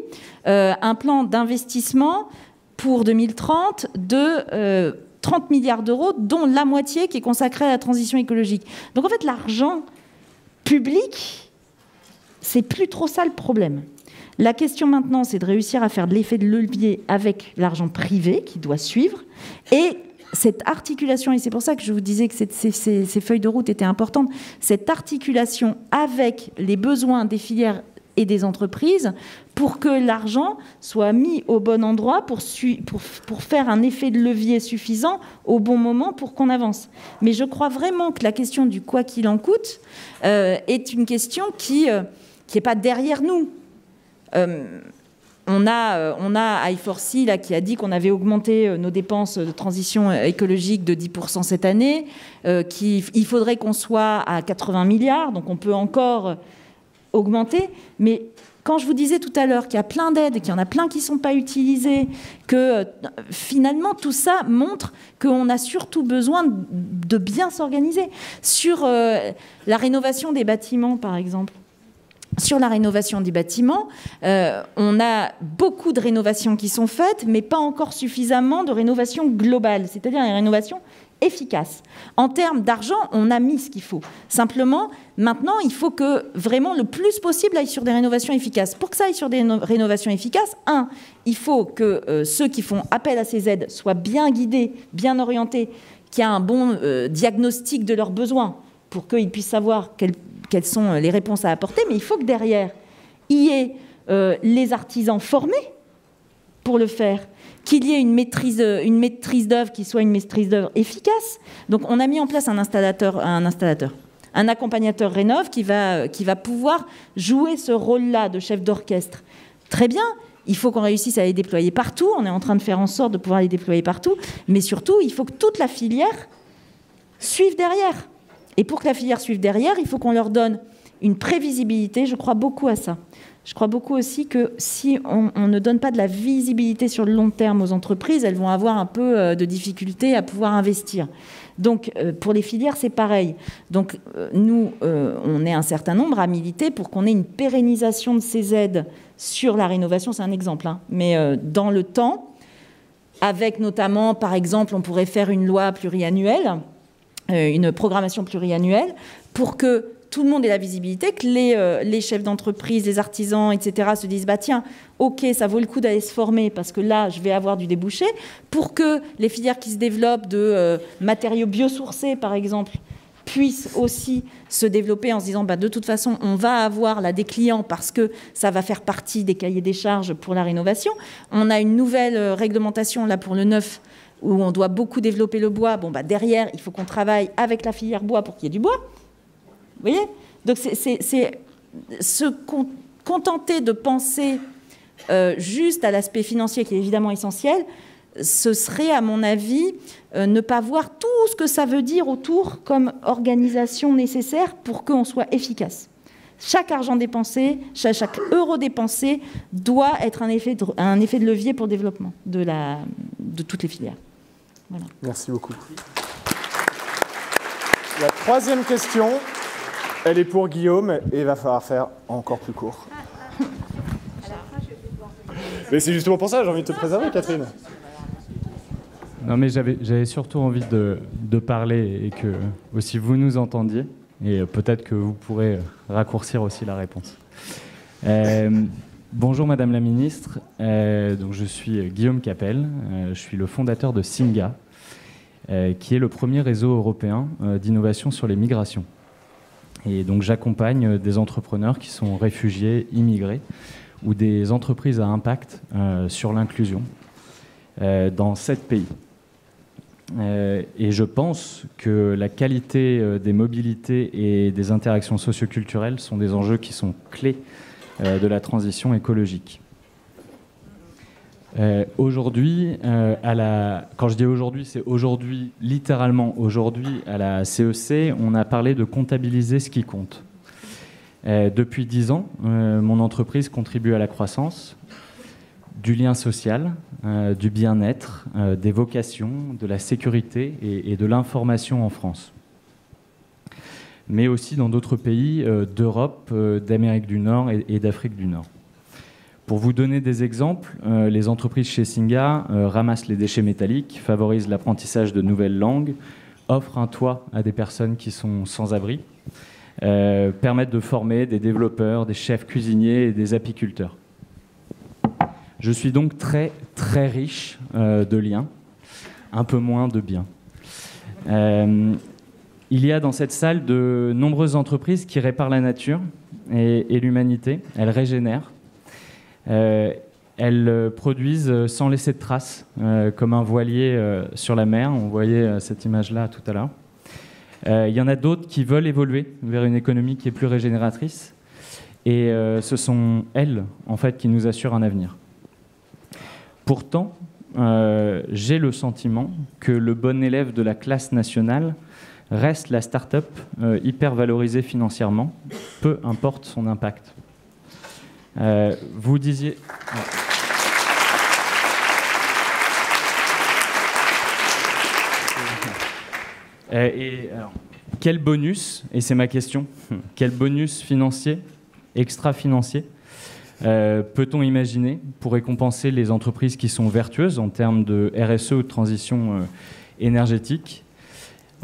un plan d'investissement pour 2030 de 30 milliards d'euros, dont la moitié qui est consacrée à la transition écologique. Donc en fait, l'argent public, c'est plus trop ça le problème. La question maintenant, c'est de réussir à faire de l'effet de levier avec l'argent privé qui doit suivre, et cette articulation, et c'est pour ça que je vous disais que ces feuilles de route étaient importantes, cette articulation avec les besoins des filières et des entreprises pour que l'argent soit mis au bon endroit pour faire un effet de levier suffisant au bon moment pour qu'on avance. Mais je crois vraiment que la question du quoi qu'il en coûte est une question qui n'est pas derrière nous. On a I4C là, qui a dit qu'on avait augmenté nos dépenses de transition écologique de 10% cette année, qu'il faudrait qu'on soit à 80 milliards, donc on peut encore augmenter. Mais quand je vous disais tout à l'heure qu'il y a plein d'aides, qu'il y en a plein qui ne sont pas utilisées, que finalement tout ça montre qu'on a surtout besoin de bien s'organiser. Sur la rénovation des bâtiments, par exemple. Sur la rénovation des bâtiments, on a beaucoup de rénovations qui sont faites, mais pas encore suffisamment de rénovations globales, c'est-à-dire une rénovation efficace. En termes d'argent, on a mis ce qu'il faut. Simplement, maintenant, il faut que vraiment le plus possible aille sur des rénovations efficaces. Pour que ça aille sur des rénovations efficaces, il faut que ceux qui font appel à ces aides soient bien guidés, bien orientés, qu'il y ait un bon diagnostic de leurs besoins pour qu'ils puissent savoir quelles sont les réponses à apporter, mais il faut que derrière, il y ait les artisans formés pour le faire, qu'il y ait une maîtrise d'œuvre qui soit une maîtrise d'œuvre efficace. Donc on a mis en place un accompagnateur rénov qui va pouvoir jouer ce rôle-là de chef d'orchestre. Très bien, il faut qu'on réussisse à les déployer partout, on est en train de faire en sorte de pouvoir les déployer partout, mais surtout, il faut que toute la filière suive derrière. Et pour que la filière suive derrière, il faut qu'on leur donne une prévisibilité. Je crois beaucoup à ça. Je crois beaucoup aussi que si on ne donne pas de la visibilité sur le long terme aux entreprises, elles vont avoir un peu de difficulté à pouvoir investir. Donc, pour les filières, c'est pareil. Donc, nous, on est un certain nombre à militer pour qu'on ait une pérennisation de ces aides sur la rénovation. C'est un exemple, hein, mais dans le temps, avec notamment, par exemple, on pourrait faire une loi pluriannuelle, une programmation pluriannuelle, pour que tout le monde ait la visibilité, que les chefs d'entreprise, les artisans, etc. se disent « tiens, ok, ça vaut le coup d'aller se former parce que là, je vais avoir du débouché », pour que les filières qui se développent de matériaux biosourcés, par exemple, puissent aussi se développer en se disant de toute façon, on va avoir là des clients parce que ça va faire partie des cahiers des charges pour la rénovation. On a une nouvelle réglementation là pour le neuf, où on doit beaucoup développer le bois. Derrière, il faut qu'on travaille avec la filière bois pour qu'il y ait du bois. Vous voyez ? Donc, c'est se contenter de penser juste à l'aspect financier, qui est évidemment essentiel, ce serait, à mon avis, ne pas voir tout ce que ça veut dire autour comme organisation nécessaire pour qu'on soit efficace. Chaque argent dépensé, chaque euro dépensé doit être un effet de levier pour le développement de toutes les filières. Voilà. Merci beaucoup. La troisième question, elle est pour Guillaume et il va falloir faire encore plus court. Mais c'est justement pour ça que j'ai envie de te préserver, Catherine. Non, mais j'avais surtout envie de parler et que aussi vous nous entendiez. Et peut-être que vous pourrez raccourcir aussi la réponse. Bonjour Madame la Ministre, donc je suis Guillaume Capel, je suis le fondateur de SINGA, qui est le premier réseau européen d'innovation sur les migrations. Et donc j'accompagne des entrepreneurs qui sont réfugiés, immigrés, ou des entreprises à impact sur l'inclusion dans 7 pays. Et je pense que la qualité des mobilités et des interactions socioculturelles sont des enjeux qui sont clés de la transition écologique. Aujourd'hui, quand je dis aujourd'hui, c'est aujourd'hui, littéralement aujourd'hui, à la CEC, on a parlé de comptabiliser ce qui compte. Depuis 10 ans, mon entreprise contribue à la croissance, du lien social, du bien-être, des vocations, de la sécurité et de l'information en France. Mais aussi dans d'autres pays d'Europe, d'Amérique du Nord et d'Afrique du Nord. Pour vous donner des exemples, les entreprises chez Singa ramassent les déchets métalliques, favorisent l'apprentissage de nouvelles langues, offrent un toit à des personnes qui sont sans abri, permettent de former des développeurs, des chefs cuisiniers et des apiculteurs. Je suis donc très, très riche de liens, un peu moins de biens. Il y a dans cette salle de nombreuses entreprises qui réparent la nature et l'humanité. Elles régénèrent. Elles produisent sans laisser de traces, comme un voilier sur la mer. On voyait cette image-là tout à l'heure. Il y en a d'autres qui veulent évoluer vers une économie qui est plus régénératrice. Et ce sont elles, en fait, qui nous assurent un avenir. Pourtant, j'ai le sentiment que le bon élève de la classe nationale reste la start-up hyper valorisée financièrement, peu importe son impact. Vous disiez... Alors, quel bonus, et c'est ma question, quel bonus financier, extra-financier, peut-on imaginer pour récompenser les entreprises qui sont vertueuses en termes de RSE ou de transition énergétique?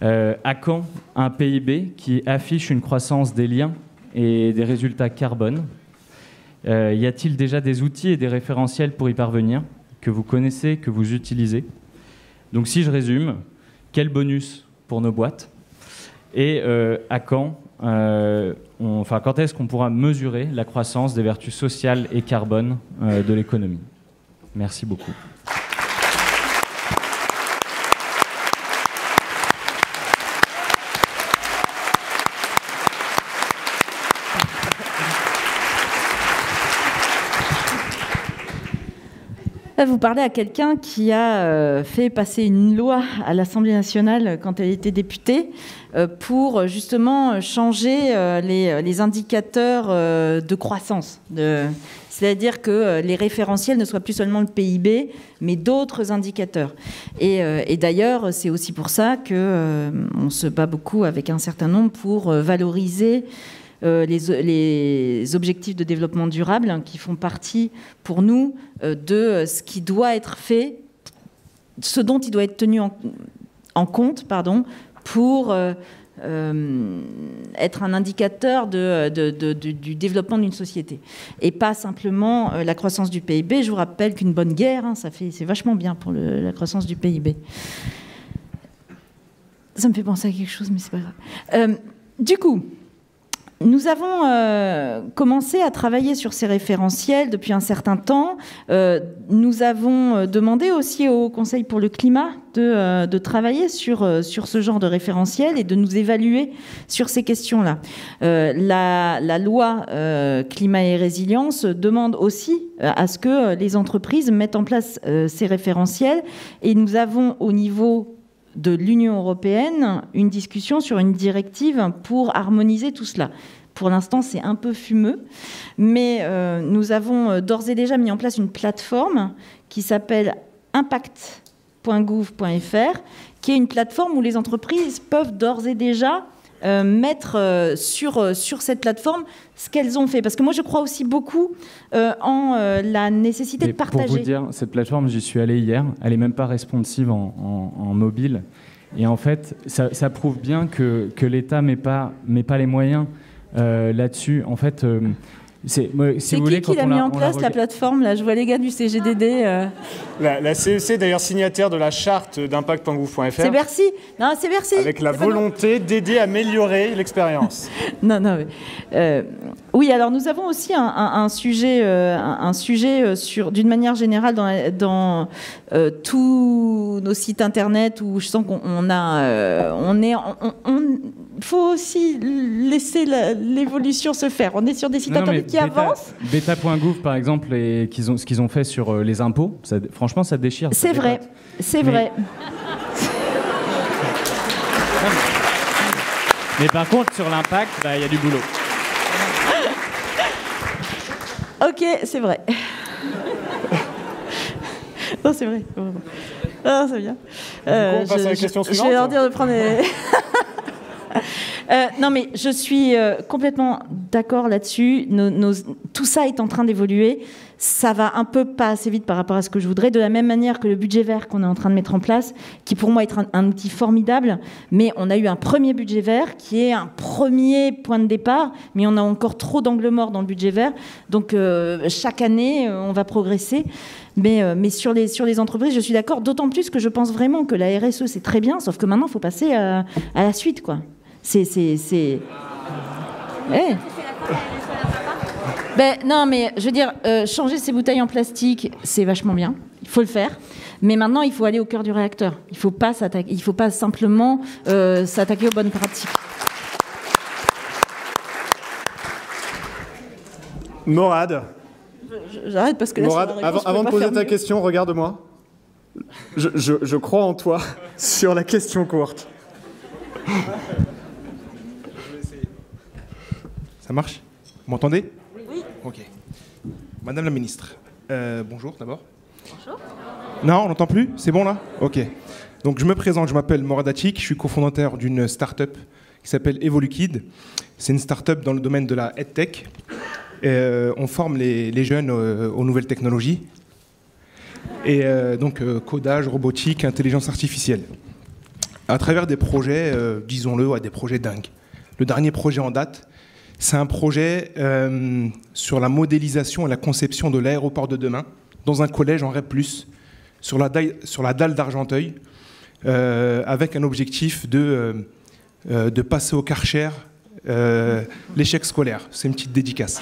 À quand un PIB qui affiche une croissance des liens et des résultats carbone? Y a-t-il déjà des outils et des référentiels pour y parvenir, que vous connaissez, que vous utilisez? Donc si je résume, quel bonus pour nos boîtes? Et à quand quand est-ce qu'on pourra mesurer la croissance des vertus sociales et carbone de l'économie? Merci beaucoup. Vous parlez à quelqu'un qui a fait passer une loi à l'Assemblée nationale quand elle était députée pour justement changer les indicateurs de croissance. C'est-à-dire que les référentiels ne soient plus seulement le PIB, mais d'autres indicateurs. Et d'ailleurs, c'est aussi pour ça qu'on se bat beaucoup avec un certain nombre pour valoriser les objectifs de développement durable qui font partie pour nous de ce qui doit être fait, ce dont il doit être tenu en compte pour être un indicateur du développement d'une société. Et pas simplement la croissance du PIB. Je vous rappelle qu'une bonne guerre, c'est vachement bien pour la croissance du PIB. Ça me fait penser à quelque chose, mais c'est pas grave. Du coup, nous avons commencé à travailler sur ces référentiels depuis un certain temps. Nous avons demandé aussi au Conseil pour le climat de travailler sur ce genre de référentiel et de nous évaluer sur ces questions-là. La loi climat et résilience demande aussi à ce que les entreprises mettent en place ces référentiels. Et nous avons au niveau de l'Union européenne une discussion sur une directive pour harmoniser tout cela. Pour l'instant, c'est un peu fumeux, mais nous avons d'ores et déjà mis en place une plateforme qui s'appelle impact.gouv.fr, qui est une plateforme où les entreprises peuvent d'ores et déjà mettre sur cette plateforme ce qu'elles ont fait. Parce que moi, je crois aussi beaucoup en la nécessité de partager. Pour vous dire, cette plateforme, j'y suis allé hier. Elle n'est même pas responsive en mobile. Et en fait, ça prouve bien que l'État met pas les moyens là-dessus. En fait... C'est qui l'a mis en place, la plateforme là? Je vois les gars du CGDD. La CEC est d'ailleurs signataire de la charte d'impact.gouv.fr. C'est Bercy. Non, c'est Bercy. Avec la volonté d'aider à améliorer l'expérience. Oui, alors nous avons aussi un sujet sur, d'une manière générale, dans tous nos sites internet où je sens faut aussi laisser l'évolution se faire. On est sur des sites internet qui avancent. Beta.gouv, par exemple, ce qu'ils ont fait sur les impôts, franchement, ça déchire. C'est vrai, c'est vrai. Mais par contre, sur l'impact, il y a du boulot. Ok, c'est vrai. Non, c'est vrai. Ah, c'est bien. On passe à la question suivante. Je vais leur dire de prendre les... non, mais je suis complètement d'accord là-dessus. Tout ça est en train d'évoluer. Ça va un peu pas assez vite par rapport à ce que je voudrais, de la même manière que le budget vert qu'on est en train de mettre en place, qui pour moi est un outil formidable, mais on a eu un premier budget vert qui est un premier point de départ, mais on a encore trop d'angles morts dans le budget vert. Donc chaque année, on va progresser. Mais sur les entreprises, je suis d'accord, d'autant plus que je pense vraiment que la RSE, c'est très bien, sauf que maintenant, il faut passer à la suite, quoi. Non, mais je veux dire, changer ces bouteilles en plastique, c'est vachement bien. Il faut le faire. Mais maintenant, il faut aller au cœur du réacteur. Il ne faut pas simplement s'attaquer aux bonnes pratiques. Morad. J'arrête parce que là, Morad, avant de poser ta question, regarde-moi. Je crois en toi sur la question courte. Ça marche? Vous m'entendez? Oui. Ok. Madame la ministre, bonjour d'abord. Bonjour. Non, on n'entend plus? C'est bon là? Ok. Donc je me présente, je m'appelle Morad Atik, je suis cofondateur d'une start-up qui s'appelle Evolukid. C'est une start-up dans le domaine de la EdTech. On forme les jeunes aux nouvelles technologies. Et donc codage, robotique, intelligence artificielle. À travers des projets, disons-le, des projets dingues. Le dernier projet en date, c'est un projet sur la modélisation et la conception de l'aéroport de demain, dans un collège en REP+, sur la dalle d'Argenteuil, avec un objectif de passer au Karcher l'échec scolaire. C'est une petite dédicace.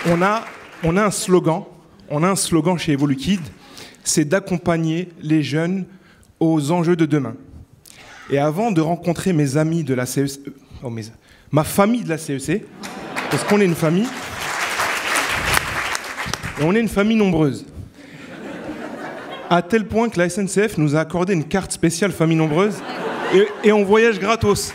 On a un slogan chez Evolukid, c'est d'accompagner les jeunes aux enjeux de demain. Et avant de rencontrer mes amis de la CEC, ma famille de la CEC, parce qu'on est une famille, et on est une famille nombreuse, à tel point que la SNCF nous a accordé une carte spéciale famille nombreuse, et on voyage gratos.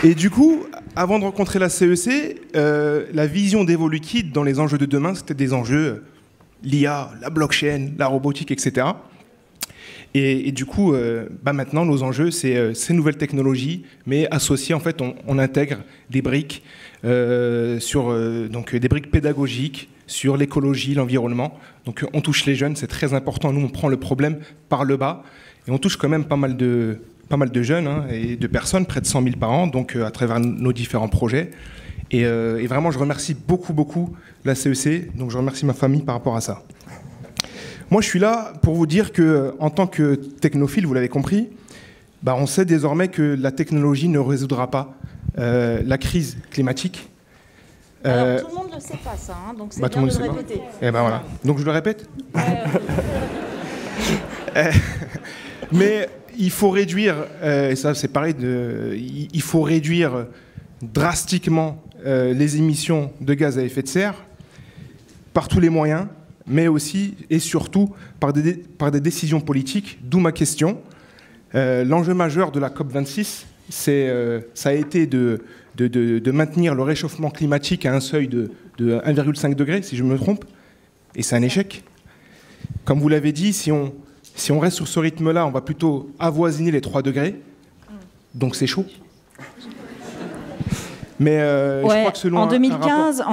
Et du coup, avant de rencontrer la CEC, la vision d'Evolukid dans les enjeux de demain, c'était des enjeux l'IA, la blockchain, la robotique, etc. Et du coup, maintenant, nos enjeux, c'est ces nouvelles technologies, mais associées, en fait, on intègre des briques, donc des briques pédagogiques sur l'écologie, l'environnement. Donc on touche les jeunes, c'est très important. Nous, on prend le problème par le bas, et on touche quand même pas mal de jeunes et de personnes, près de 100 000 par an, donc à travers nos différents projets. Et vraiment, je remercie beaucoup la CEC, donc je remercie ma famille par rapport à ça. Moi, je suis là pour vous dire qu'en tant que technophile, vous l'avez compris, on sait désormais que la technologie ne résoudra pas la crise climatique. Alors, tout le monde ne le sait pas, ça, donc c'est bien de le répéter. Et voilà. Donc je le répète. Mais il faut réduire, et ça c'est pareil, il faut réduire drastiquement les émissions de gaz à effet de serre par tous les moyens, mais aussi et surtout par des décisions politiques, d'où ma question. L'enjeu majeur de la COP26, ça a été de maintenir le réchauffement climatique à un seuil de 1,5 degré, si je me trompe, et c'est un échec. Comme vous l'avez dit, si on reste sur ce rythme-là, on va plutôt avoisiner les 3 degrés, donc c'est chaud. Mais je crois que selon en 2015,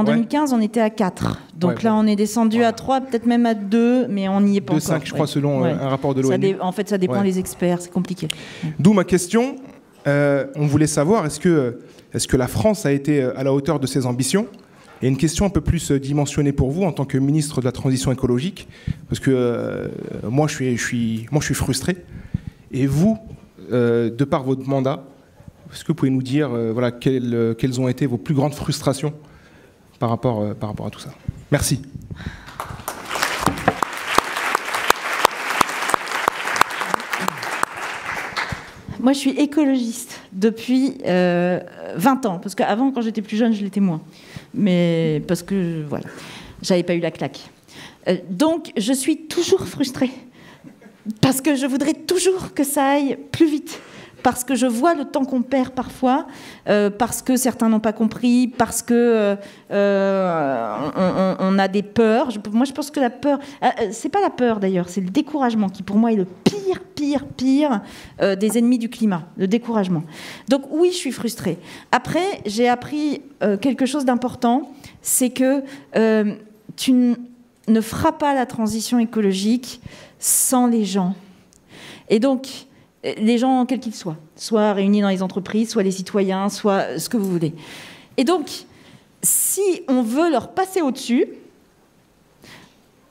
on était à 4. Donc là, on est descendu à 3, peut-être même à 2, mais on n'y est pas encore. 5, je crois, selon un rapport de l'ONU. En fait, ça dépend des experts, c'est compliqué. D'où ma question. On voulait savoir, est-ce que la France a été à la hauteur de ses ambitions? Et une question un peu plus dimensionnée pour vous en tant que ministre de la Transition écologique, parce que moi, je suis frustré. Et vous, de par votre mandat, est-ce que vous pouvez nous dire quelles ont été vos plus grandes frustrations par rapport à tout ça? Merci. Moi, je suis écologiste depuis 20 ans. Parce qu'avant, quand j'étais plus jeune, je l'étais moins. Mais parce que, voilà, j'avais pas eu la claque. Donc, je suis toujours frustrée. Parce que je voudrais toujours que ça aille plus vite. Parce que je vois le temps qu'on perd parfois, parce que certains n'ont pas compris, parce que on a des peurs. Moi, je pense que la peur, c'est pas la peur d'ailleurs, c'est le découragement qui, pour moi, est le pire des ennemis du climat, le découragement. Donc oui, je suis frustrée. Après, j'ai appris quelque chose d'important, c'est que tu ne feras pas la transition écologique sans les gens. Et donc, les gens, quels qu'ils soient, soit réunis dans les entreprises, soit les citoyens, soit ce que vous voulez. Et donc, si on veut leur passer au-dessus,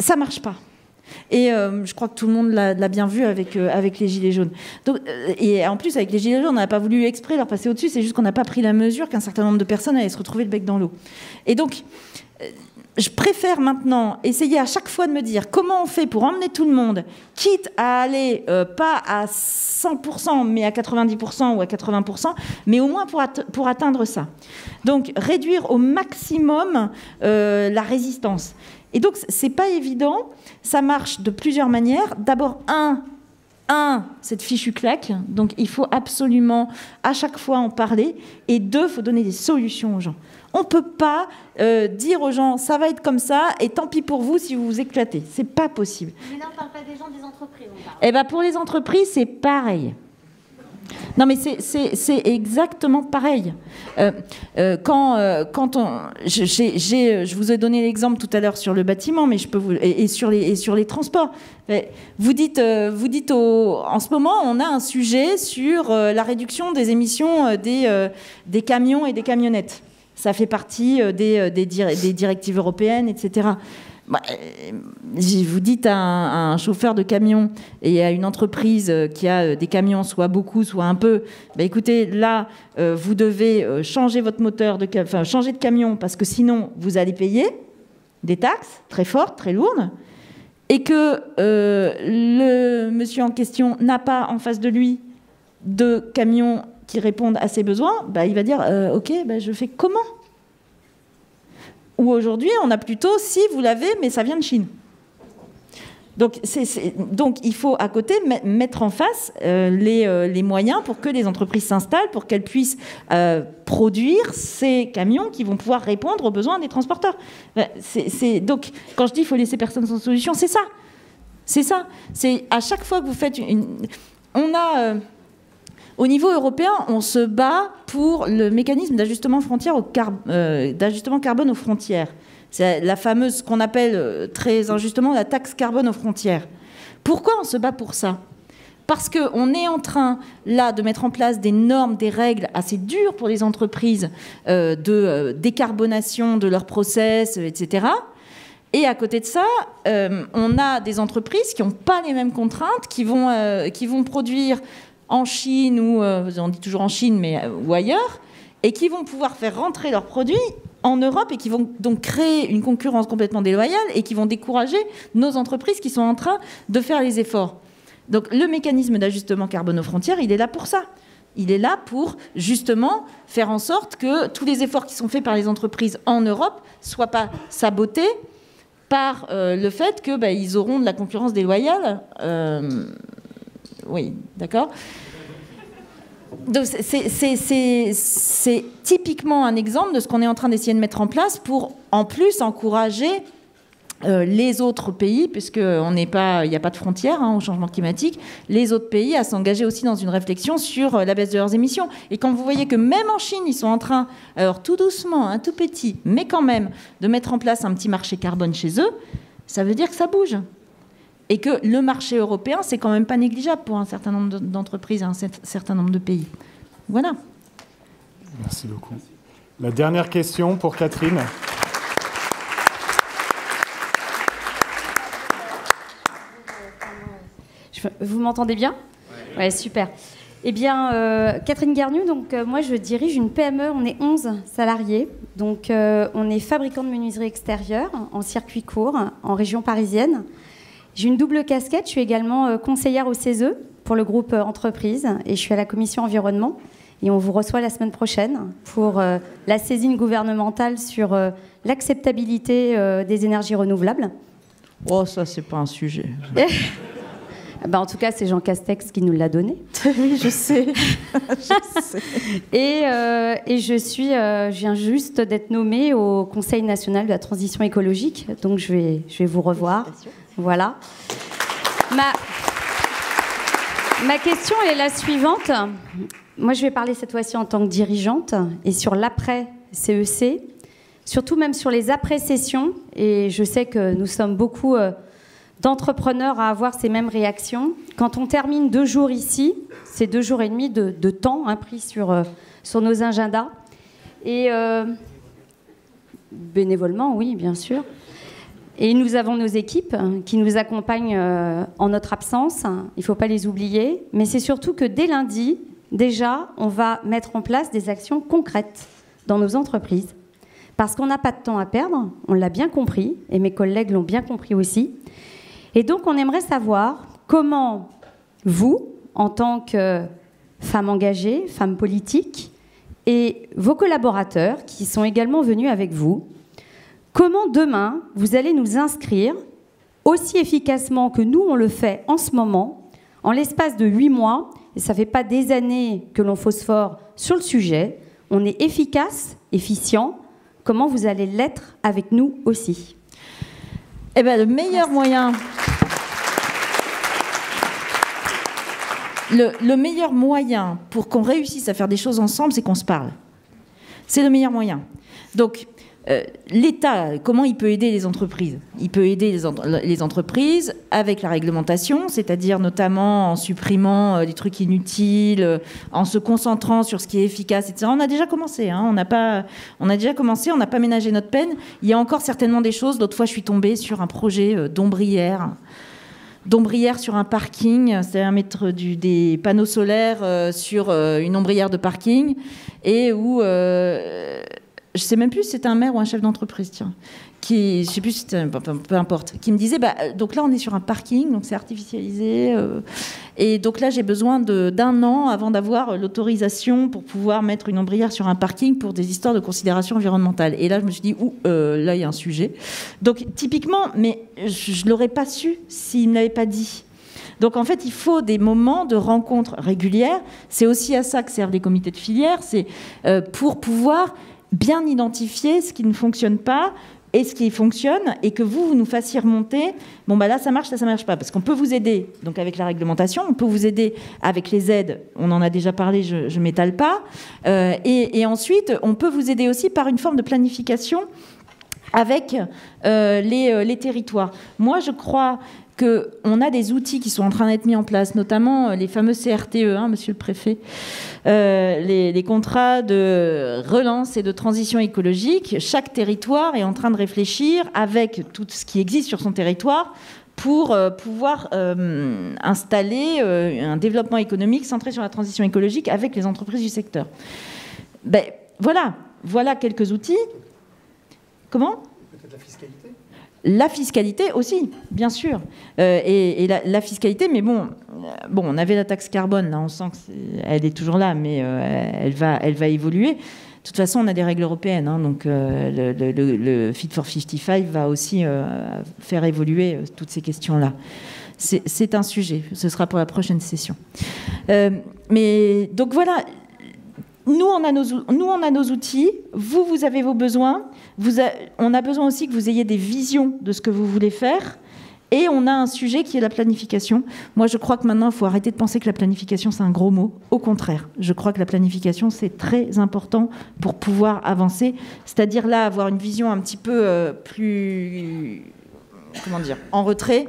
ça ne marche pas. Et je crois que tout le monde l'a bien vu avec les Gilets jaunes. Donc, et en plus, avec les Gilets jaunes, on n'a pas voulu exprès leur passer au-dessus, c'est juste qu'on n'a pas pris la mesure qu'un certain nombre de personnes allaient se retrouver le bec dans l'eau. Et donc, je préfère maintenant essayer à chaque fois de me dire comment on fait pour emmener tout le monde, quitte à aller pas à 100%, mais à 90% ou à 80%, mais au moins pour atteindre ça. Donc, réduire au maximum la résistance. Et donc, c'est pas évident. Ça marche de plusieurs manières. D'abord, cette fichue claque. Donc, il faut absolument à chaque fois en parler. Et 2, il faut donner des solutions aux gens. On ne peut pas dire aux gens, ça va être comme ça, et tant pis pour vous si vous vous éclatez. C'est pas possible. Mais là, on ne parle pas des gens des entreprises. Eh bien, pour les entreprises, c'est pareil. Non, mais c'est exactement pareil. Quand on... Je vous ai donné l'exemple tout à l'heure sur le bâtiment, mais je peux vous... et sur les transports. Vous dites en ce moment, on a un sujet sur la réduction des émissions des camions et des camionnettes. Ça fait partie des directives européennes, etc. Vous dites à un chauffeur de camion et à une entreprise qui a des camions, soit beaucoup, soit un peu, écoutez, là, vous devez changer votre moteur, changer de camion, parce que sinon, vous allez payer des taxes très fortes, très lourdes, et que le monsieur en question n'a pas en face de lui de camions qui répondent à ses besoins, il va dire ok, je fais comment ? Ou aujourd'hui, on a plutôt si vous l'avez, mais ça vient de Chine. Donc il faut à côté mettre en face les moyens pour que les entreprises s'installent, pour qu'elles puissent produire ces camions qui vont pouvoir répondre aux besoins des transporteurs. Donc quand je dis qu'il faut laisser personne sans solution, c'est ça. C'est ça. C'est à chaque fois que vous faites au niveau européen, on se bat pour le mécanisme d'ajustement carbone aux frontières. C'est la fameuse, ce qu'on appelle très injustement la taxe carbone aux frontières. Pourquoi on se bat pour ça ? Parce qu'on est en train, là, de mettre en place des normes, des règles assez dures pour les entreprises de décarbonation de leurs process, etc. Et à côté de ça, on a des entreprises qui n'ont pas les mêmes contraintes, qui vont produire en Chine, ou on dit toujours en Chine, ou ailleurs, et qui vont pouvoir faire rentrer leurs produits en Europe et qui vont donc créer une concurrence complètement déloyale et qui vont décourager nos entreprises qui sont en train de faire les efforts. Donc le mécanisme d'ajustement carbone aux frontières, il est là pour ça. Il est là pour justement faire en sorte que tous les efforts qui sont faits par les entreprises en Europe ne soient pas sabotés par le fait qu'ils auront de la concurrence déloyale. Oui, d'accord. Donc c'est typiquement un exemple de ce qu'on est en train d'essayer de mettre en place pour, en plus, encourager les autres pays, puisqu'il n'y a pas de frontières au changement climatique, les autres pays à s'engager aussi dans une réflexion sur la baisse de leurs émissions. Et quand vous voyez que même en Chine, ils sont en train, alors tout doucement, un tout petit, mais quand même, de mettre en place un petit marché carbone chez eux, ça veut dire que ça bouge. Et que le marché européen, c'est quand même pas négligeable pour un certain nombre d'entreprises, un certain nombre de pays. Voilà. Merci beaucoup. La dernière question pour Catherine. Vous m'entendez bien ? Ouais, super. Eh bien, Catherine Garnu, donc moi je dirige une PME, on est 11 salariés. Donc on est fabricant de menuiserie extérieure en circuit court, en région parisienne. J'ai une double casquette. Je suis également conseillère au CESE pour le groupe entreprise et je suis à la commission environnement. Et on vous reçoit la semaine prochaine pour la saisine gouvernementale sur l'acceptabilité des énergies renouvelables. Oh, ça, c'est pas un sujet. En tout cas, c'est Jean Castex qui nous l'a donné. Oui, je sais. Et je viens juste d'être nommée au Conseil national de la transition écologique. Donc, je vais vous revoir. Voilà. Ma question est la suivante. Moi, je vais parler cette fois-ci en tant que dirigeante et sur l'après-CEC, surtout même sur les après-sessions. Et je sais que nous sommes beaucoup d'entrepreneurs à avoir ces mêmes réactions. Quand on termine 2 jours ici, c'est 2 jours et demi de temps pris sur nos agendas. Et bénévolement, oui, bien sûr. Et nous avons nos équipes qui nous accompagnent en notre absence. Il ne faut pas les oublier. Mais c'est surtout que dès lundi, déjà, on va mettre en place des actions concrètes dans nos entreprises. Parce qu'on n'a pas de temps à perdre, on l'a bien compris, et mes collègues l'ont bien compris aussi. Et donc, on aimerait savoir comment vous, en tant que femme engagée, femme politique, et vos collaborateurs qui sont également venus avec vous, comment demain, vous allez nous inscrire aussi efficacement que nous, on le fait en ce moment, en l'espace de 8 mois, et ça ne fait pas des années que l'on phosphore sur le sujet, on est efficace, efficient, comment vous allez l'être avec nous aussi? Eh bien, le meilleur moyen... Le meilleur moyen pour qu'on réussisse à faire des choses ensemble, c'est qu'on se parle. C'est le meilleur moyen. Donc, l'État, comment il peut aider les entreprises? Il peut aider les entreprises avec la réglementation, c'est-à-dire notamment en supprimant des trucs inutiles, en se concentrant sur ce qui est efficace, etc. On a déjà commencé, on a déjà commencé, on n'a pas ménagé notre peine. Il y a encore certainement des choses. L'autre fois, je suis tombée sur un projet d'ombrière sur un parking, c'est-à-dire mettre des panneaux solaires sur une ombrière de parking, et où... je ne sais même plus si c'était un maire ou un chef d'entreprise, tiens, je ne sais plus si c'était, peu importe, qui me disait, donc là on est sur un parking, donc c'est artificialisé, et donc là j'ai besoin d'1 an avant d'avoir l'autorisation pour pouvoir mettre une ombrière sur un parking pour des histoires de considération environnementale. Et là je me suis dit, là il y a un sujet. Donc typiquement, mais je ne l'aurais pas su s'il ne me l'avait pas dit. Donc en fait, il faut des moments de rencontres régulières. C'est aussi à ça que servent les comités de filière, c'est pour pouvoir bien identifier ce qui ne fonctionne pas et ce qui fonctionne, et que vous nous fassiez remonter, là ça marche pas, parce qu'on peut vous aider donc avec la réglementation, on peut vous aider avec les aides, on en a déjà parlé, je m'étale pas, et ensuite on peut vous aider aussi par une forme de planification avec les territoires. Moi je crois qu'on a des outils qui sont en train d'être mis en place, notamment les fameux CRTE, monsieur le préfet, les contrats de relance et de transition écologique. Chaque territoire est en train de réfléchir avec tout ce qui existe sur son territoire pour pouvoir installer un développement économique centré sur la transition écologique avec les entreprises du secteur. Voilà quelques outils. Comment ? Peut-être la fiscalité ? La fiscalité aussi, bien sûr. Et la fiscalité, mais bon, on avait la taxe carbone, là, on sent qu'elle est toujours là, mais elle va évoluer. De toute façon, on a des règles européennes, donc le Fit for 55 va aussi faire évoluer toutes ces questions-là. C'est un sujet, ce sera pour la prochaine session. Mais donc voilà, nous on a nos outils, vous avez vos besoins. On a besoin aussi que vous ayez des visions de ce que vous voulez faire. Et on a un sujet qui est la planification. Moi, je crois que maintenant, il faut arrêter de penser que la planification, c'est un gros mot. Au contraire, je crois que la planification, c'est très important pour pouvoir avancer. C'est-à-dire là, avoir une vision un petit peu plus... en retrait.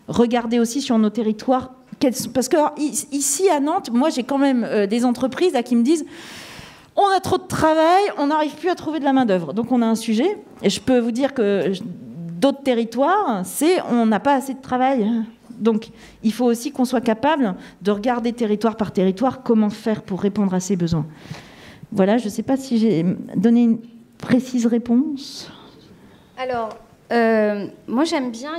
Regarder aussi sur nos territoires. Parce que ici, à Nantes, moi, j'ai quand même des entreprises là, qui me disent... On a trop de travail, on n'arrive plus à trouver de la main-d'œuvre. Donc on a un sujet. Et je peux vous dire que d'autres territoires, on n'a pas assez de travail. Donc il faut aussi qu'on soit capable de regarder territoire par territoire comment faire pour répondre à ces besoins. Voilà, je ne sais pas si j'ai donné une précise réponse. Alors, moi j'aime bien,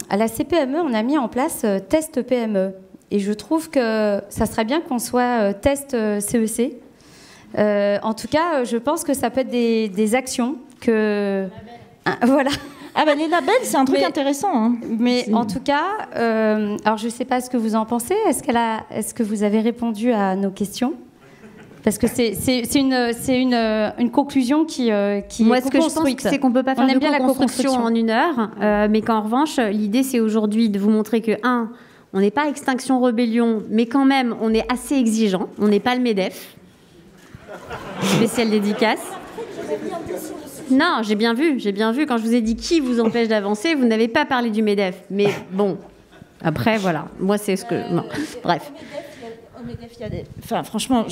à la CPME, on a mis en place test PME. Et je trouve que ça serait bien qu'on soit test CEC. En tout cas, je pense que ça peut être des actions que... voilà. Ah ben les labels, c'est un truc intéressant. Hein. Mais en tout cas, alors je ne sais pas ce que vous en pensez. Est-ce que vous avez répondu à nos questions ? Parce que c'est une conclusion qui Moi, est ce que je pense, c'est qu'on ne peut pas faire de co-construction en 1 heure, mais qu'en revanche, l'idée, c'est aujourd'hui de vous montrer que, on n'est pas Extinction Rebellion, mais quand même, on est assez exigeant. On n'est pas le MEDEF. Spéciale dédicace. Non, j'ai bien vu. Quand je vous ai dit qui vous empêche d'avancer, vous n'avez pas parlé du MEDEF. Mais bon, après, voilà. Moi, c'est ce que... Non. Bref. Au MEDEF, il y a des... Enfin, franchement,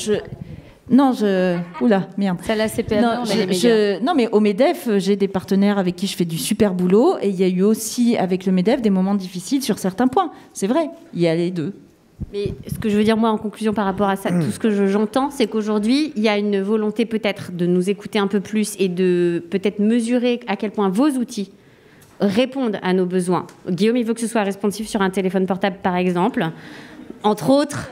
Oula, merde. Ça, la CPME, on est les meilleurs. Non, mais au MEDEF, j'ai des partenaires avec qui je fais du super boulot. Et il y a eu aussi, avec le MEDEF, des moments difficiles sur certains points. C'est vrai, il y a les deux. Mais ce que je veux dire, moi, en conclusion par rapport à ça, tout ce que j'entends, c'est qu'aujourd'hui, il y a une volonté peut-être de nous écouter un peu plus et de peut-être mesurer à quel point vos outils répondent à nos besoins. Guillaume, il veut que ce soit responsif sur un téléphone portable, par exemple. Entre autres...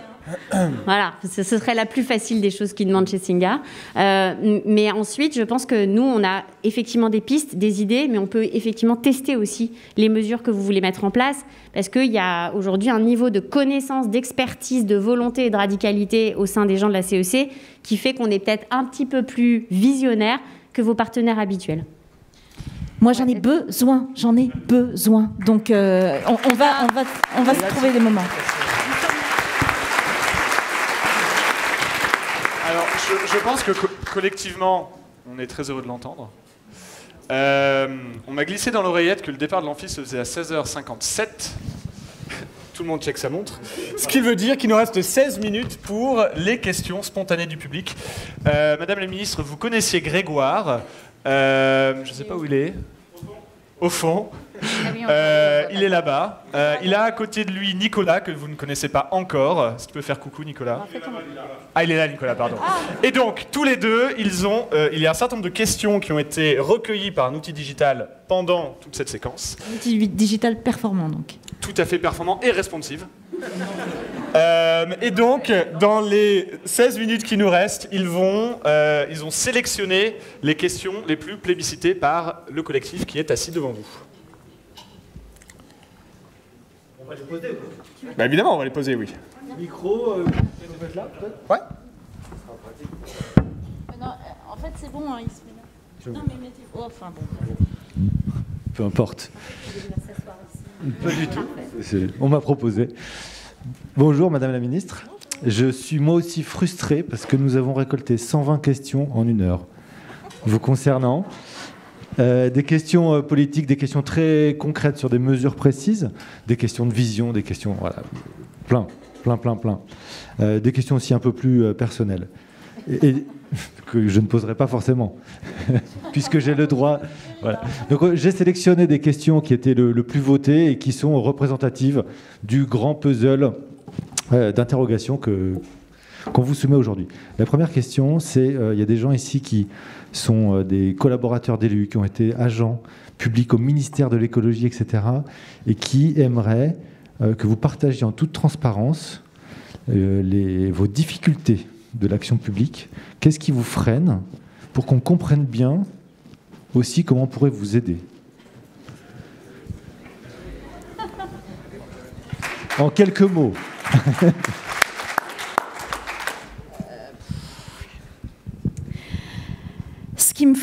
Voilà, ce serait la plus facile des choses qu'ils demandent chez Singa. Mais ensuite, je pense que nous, on a effectivement des pistes, des idées, mais on peut effectivement tester aussi les mesures que vous voulez mettre en place, parce qu'il y a aujourd'hui un niveau de connaissance, d'expertise, de volonté et de radicalité au sein des gens de la CEC qui fait qu'on est peut-être un petit peu plus visionnaire que vos partenaires habituels. Moi, j'en ai besoin. Donc, on va se trouver des moments. Alors, je pense que collectivement, on est très heureux de l'entendre. On m'a glissé dans l'oreillette que le départ de l'amphi se faisait à 16h57. Tout le monde check sa montre. Ce qui veut dire qu'il nous reste 16 minutes pour les questions spontanées du public. Madame la ministre, vous connaissiez Grégoire. Je ne sais pas où il est. Au fond. Il est là-bas. Il a à côté de lui Nicolas, que vous ne connaissez pas encore. Si tu peux faire coucou, Nicolas. Ah, il est là, Nicolas, pardon. Et donc, tous les deux, il y a un certain nombre de questions qui ont été recueillies par un outil digital pendant toute cette séquence. Un outil digital performant, donc. Tout à fait performant et responsive. Et donc, dans les 16 minutes qui nous restent, ils ont sélectionné les questions les plus plébiscitées par le collectif qui est assis devant vous. On va les poser, oui. Bah évidemment, on va les poser, oui. Micro, vous pouvez être là, peut-être ? Ouais. Non, en fait, c'est bon, hein, il se met là. Non, mais mettez... Oh, enfin, bon. Peu importe. Pas du tout. On m'a proposé. Bonjour Madame la Ministre. Je suis moi aussi frustré parce que nous avons récolté 120 questions en 1 heure vous concernant. Des questions politiques, des questions très concrètes sur des mesures précises, des questions de vision, des questions... Voilà, plein. Des questions aussi un peu plus personnelles. Et que je ne poserai pas forcément, puisque j'ai le droit. Voilà. Donc j'ai sélectionné des questions qui étaient le plus votées et qui sont représentatives du grand puzzle d'interrogations qu'on vous soumet aujourd'hui. La première question, c'est il y a des gens ici qui sont des collaborateurs d'élus, qui ont été agents publics au ministère de l'écologie, etc., et qui aimeraient que vous partagiez en toute transparence vos difficultés de l'action publique. Qu'est-ce qui vous freine pour qu'on comprenne bien aussi comment on pourrait vous aider? En quelques mots. Ce qui me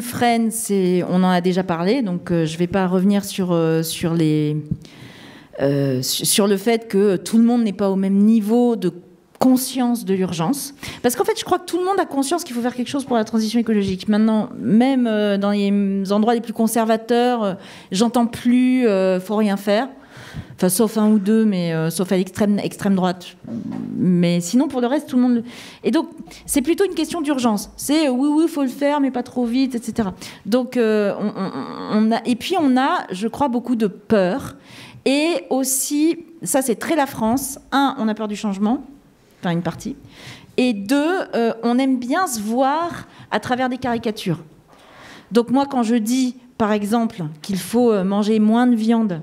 freine, c'est, on en a déjà parlé, donc je ne vais pas revenir sur le fait que tout le monde n'est pas au même niveau de conscience de l'urgence. Parce qu'en fait, je crois que tout le monde a conscience qu'il faut faire quelque chose pour la transition écologique. Maintenant, même dans les endroits les plus conservateurs, j'entends plus faut rien faire. Enfin, sauf un ou deux, mais sauf à l'extrême droite. Mais sinon, pour le reste, tout le monde... Et donc, c'est plutôt une question d'urgence. C'est oui, il faut le faire, mais pas trop vite, etc. Donc, et puis, on a, je crois, beaucoup de peur. Et aussi, ça, c'est très la France. Un, on a peur du changement. Enfin, une partie. Et deux, on aime bien se voir à travers des caricatures. Donc moi, quand je dis, par exemple, qu'il faut manger moins de viande,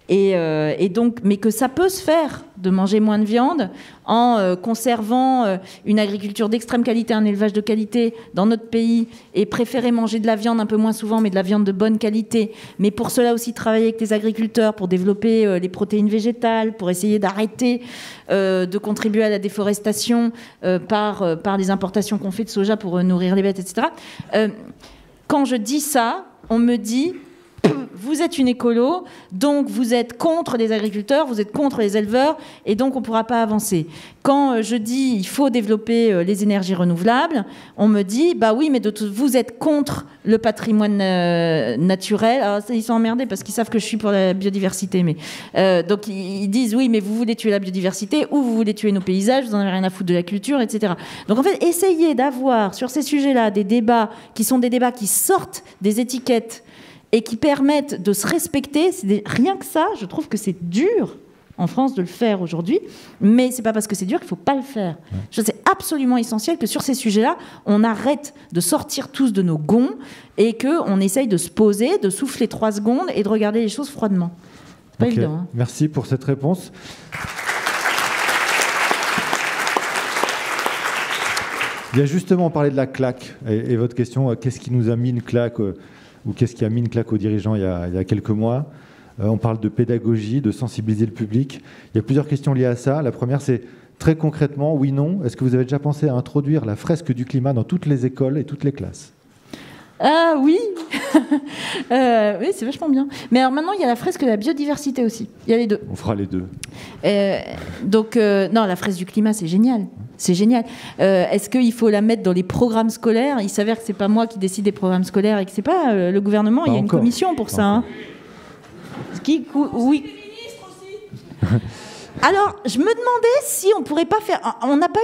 et donc, mais que ça peut se faire de manger moins de viande en conservant une agriculture d'extrême qualité, un élevage de qualité dans notre pays, et préférer manger de la viande un peu moins souvent, mais de la viande de bonne qualité. Mais pour cela aussi travailler avec les agriculteurs pour développer les protéines végétales, pour essayer d'arrêter de contribuer à la déforestation par les importations qu'on fait de soja pour nourrir les bêtes, etc. Quand je dis ça, on me dit... Vous êtes une écolo, donc vous êtes contre les agriculteurs, vous êtes contre les éleveurs, et donc on ne pourra pas avancer. Quand je dis il faut développer les énergies renouvelables, on me dit bah oui, mais vous êtes contre le patrimoine naturel. Alors ils sont emmerdés parce qu'ils savent que je suis pour la biodiversité, mais donc ils disent oui, mais vous voulez tuer la biodiversité ou vous voulez tuer nos paysages, vous n'en avez rien à foutre de la culture, etc. Donc en fait, essayez d'avoir sur ces sujets-là des débats qui sont des débats qui sortent des étiquettes et qui permettent de se respecter. Rien que ça, je trouve que c'est dur en France de le faire aujourd'hui, mais c'est pas parce que c'est dur qu'il faut pas le faire. C'est absolument essentiel que sur ces sujets-là, on arrête de sortir tous de nos gonds et qu'on essaye de se poser, de souffler 3 secondes et de regarder les choses froidement. C'est pas évident. Hein. Merci pour cette réponse. Il y a justement parlé de la claque et votre question, qu'est-ce qui nous a mis une claque ou qu'est-ce qui a mis une claque aux dirigeants il y a quelques mois. On parle de pédagogie, de sensibiliser le public. Il y a plusieurs questions liées à ça. La première, c'est très concrètement, oui, non, est-ce que vous avez déjà pensé à introduire la fresque du climat dans toutes les écoles et toutes les classes ? Ah oui, oui, c'est vachement bien. Mais alors maintenant, il y a la fresque de la biodiversité aussi. Il y a les deux. On fera les deux. Donc, non, la fresque du climat, c'est génial. C'est génial. Est-ce qu'il faut la mettre dans les programmes scolaires ? Il s'avère que c'est pas moi qui décide des programmes scolaires et que c'est pas le gouvernement. Il y a une commission pour ça. Hein. Oui. Alors, je me demandais si on pourrait pas faire. On n'a pas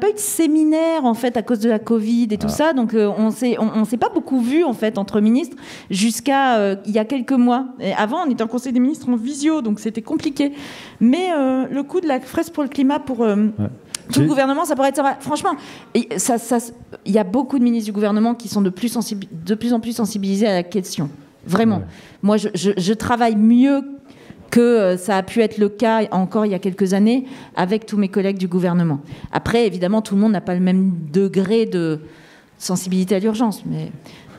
eu de séminaires en fait à cause de la Covid et tout ça, donc on s'est pas beaucoup vu en fait entre ministres jusqu'à il y a quelques mois. Et avant, on était en Conseil des ministres en visio, donc c'était compliqué. Mais le coup de la fresque pour le climat pour tout le gouvernement, ça pourrait être sympa. Franchement, il y a beaucoup de ministres du gouvernement qui sont de plus en plus sensibilisés à la question. Vraiment. Moi, je travaille mieux que ça a pu être le cas encore il y a quelques années avec tous mes collègues du gouvernement. Après, évidemment, tout le monde n'a pas le même degré de sensibilité à l'urgence.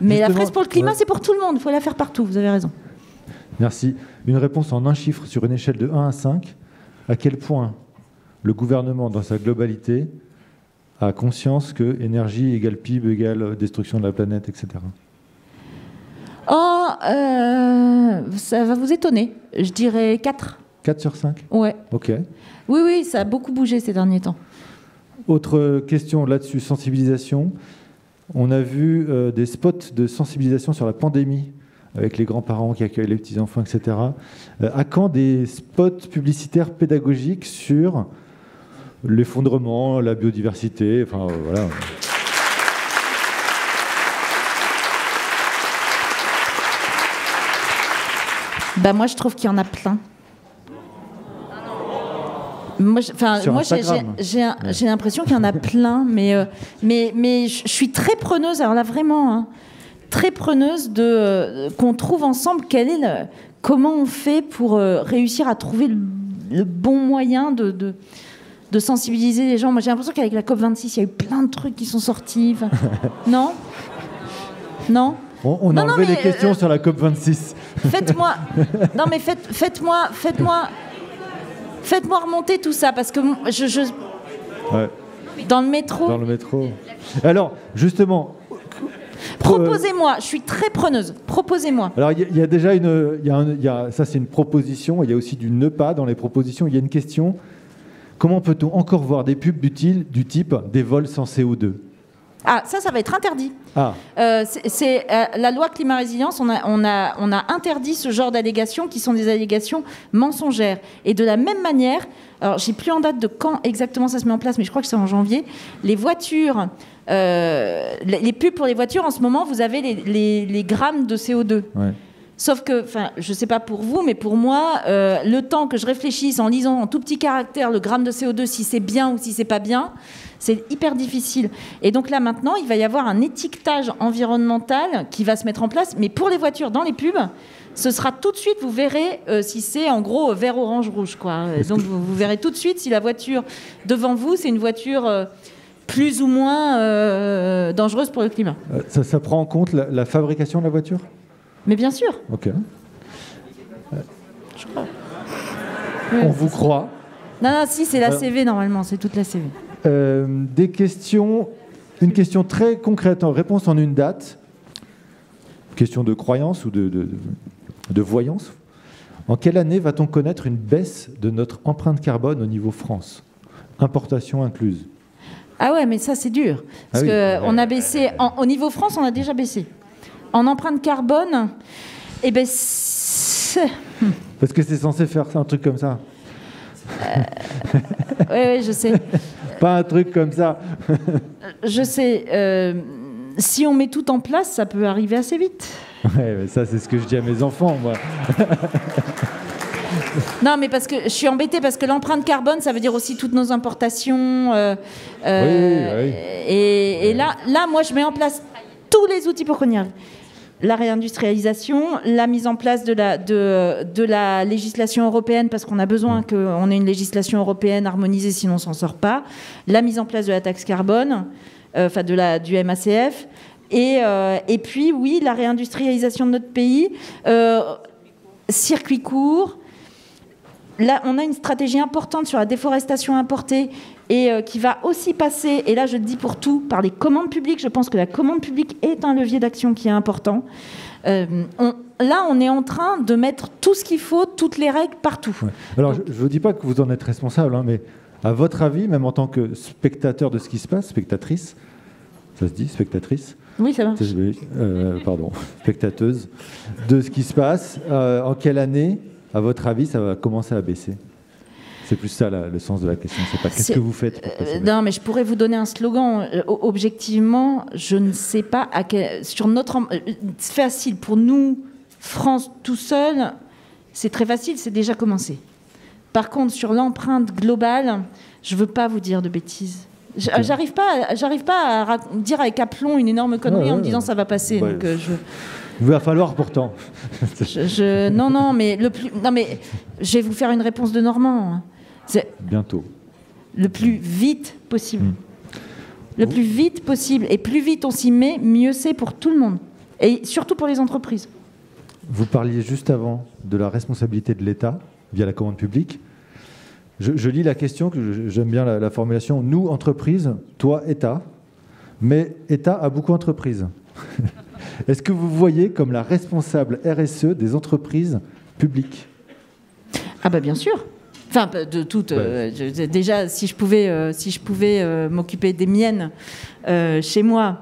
Mais la fresque pour le climat, c'est pour tout le monde. Il faut la faire partout, vous avez raison. Merci. Une réponse en un chiffre sur une échelle de 1 à 5. À quel point le gouvernement, dans sa globalité, a conscience que énergie égale PIB égale destruction de la planète, etc. Ça va vous étonner. Je dirais 4. 4 sur 5 ? Ouais. Ok. Oui, ça a beaucoup bougé ces derniers temps. Autre question là-dessus, sensibilisation. On a vu des spots de sensibilisation sur la pandémie avec les grands-parents qui accueillent les petits-enfants, etc. À quand des spots publicitaires pédagogiques sur l'effondrement, la biodiversité, enfin voilà. Bah moi, je trouve qu'il y en a plein. Moi, j'ai l'impression qu'il y en a plein, mais je suis très preneuse. Alors là, vraiment, hein, très preneuse qu'on trouve ensemble comment on fait pour réussir à trouver le bon moyen de sensibiliser les gens. Moi, j'ai l'impression qu'avec la COP26, il y a eu plein de trucs qui sont sortis. Enfin, non. On a enlevé les questions sur la COP26. Faites-moi remonter tout ça parce que Ouais. Dans le métro. Alors, justement. Proposez-moi, je suis très preneuse. Proposez-moi. Alors, il y a déjà ça, c'est une proposition. Il y a aussi du ne pas dans les propositions. Il y a une question. Comment peut-on encore voir des pubs du type des vols sans CO2 ? Ah, ça va être interdit. C'est la loi climat résilience. On a interdit ce genre d'allégations qui sont des allégations mensongères. Et de la même manière, alors j'ai plus en date de quand exactement ça se met en place, mais je crois que c'est en janvier. Les voitures, les pubs pour les voitures, en ce moment, vous avez les grammes de CO2. Ouais. Sauf que, enfin, je ne sais pas pour vous, mais pour moi, le temps que je réfléchisse en lisant en tout petit caractère le gramme de CO2, si c'est bien ou si c'est pas bien, c'est hyper difficile. Et donc là, maintenant, il va y avoir un étiquetage environnemental qui va se mettre en place. Mais pour les voitures, dans les pubs, ce sera tout de suite, vous verrez si c'est en gros vert, orange, rouge, quoi. Donc vous verrez tout de suite si la voiture devant vous, c'est une voiture plus ou moins dangereuse pour le climat. Ça prend en compte la fabrication de la voiture ? Mais bien sûr. Ok. Je crois. On vous croit. Non, si, c'est la CV normalement, c'est toute la CV. Des questions, une question très concrète, en réponse en une date. Question de croyance ou de voyance. En quelle année va-t-on connaître une baisse de notre empreinte carbone au niveau France ? Importation incluse. Ah ouais, mais ça c'est dur. Parce qu'on a baissé, au niveau France, on a déjà baissé. En empreinte carbone, eh ben, parce que c'est censé faire un truc comme ça. Oui, je sais. Pas un truc comme ça. Je sais. Si on met tout en place, ça peut arriver assez vite. Ouais, mais ça, c'est ce que je dis à mes enfants, moi. Non, mais parce que je suis embêtée, parce que l'empreinte carbone, ça veut dire aussi toutes nos importations. Oui. Et là, moi, je mets en place tous les outils pour qu'on y arrive. La réindustrialisation, la mise en place de la législation européenne, parce qu'on a besoin qu'on ait une législation européenne harmonisée, sinon on ne s'en sort pas. La mise en place de la taxe carbone, du MACF. Et puis, oui, la réindustrialisation de notre pays, circuit court. Là, on a une stratégie importante sur la déforestation importée et qui va aussi passer, et là je le dis pour tout, par les commandes publiques. Je pense que la commande publique est un levier d'action qui est important. Là, on est en train de mettre tout ce qu'il faut, toutes les règles partout. Ouais. Alors, je ne vous dis pas que vous en êtes responsable, hein, mais à votre avis, même en tant que spectateur de ce qui se passe, spectatrice, ça se dit, spectatrice ? Oui, ça marche. Pardon, spectateuse de ce qui se passe, en quelle année, à votre avis, ça va commencer à baisser ? C'est plus ça le sens de la question. C'est pas qu'est-ce que vous faites pour non, mais je pourrais vous donner un slogan. Objectivement, je ne sais pas sur notre. C'est facile pour nous, France tout seul. C'est très facile. C'est déjà commencé. Par contre, sur l'empreinte globale, je veux pas vous dire de bêtises. J'arrive pas à dire avec aplomb une énorme connerie en me disant ça va passer. Ouais. Donc il va falloir pourtant. Non, mais je vais vous faire une réponse de Normand. Bientôt. Le plus vite possible. Le plus vite possible. Et plus vite on s'y met, mieux c'est pour tout le monde. Et surtout pour les entreprises. Vous parliez juste avant de la responsabilité de l'État via la commande publique. Je lis la question, que j'aime bien la formulation. Nous, entreprises, toi, État. Mais État a beaucoup d'entreprises. Est-ce que vous voyez comme la responsable RSE des entreprises publiques ? Ah bah bien sûr. Enfin, de toutes. Déjà, si je pouvais m'occuper des miennes chez moi.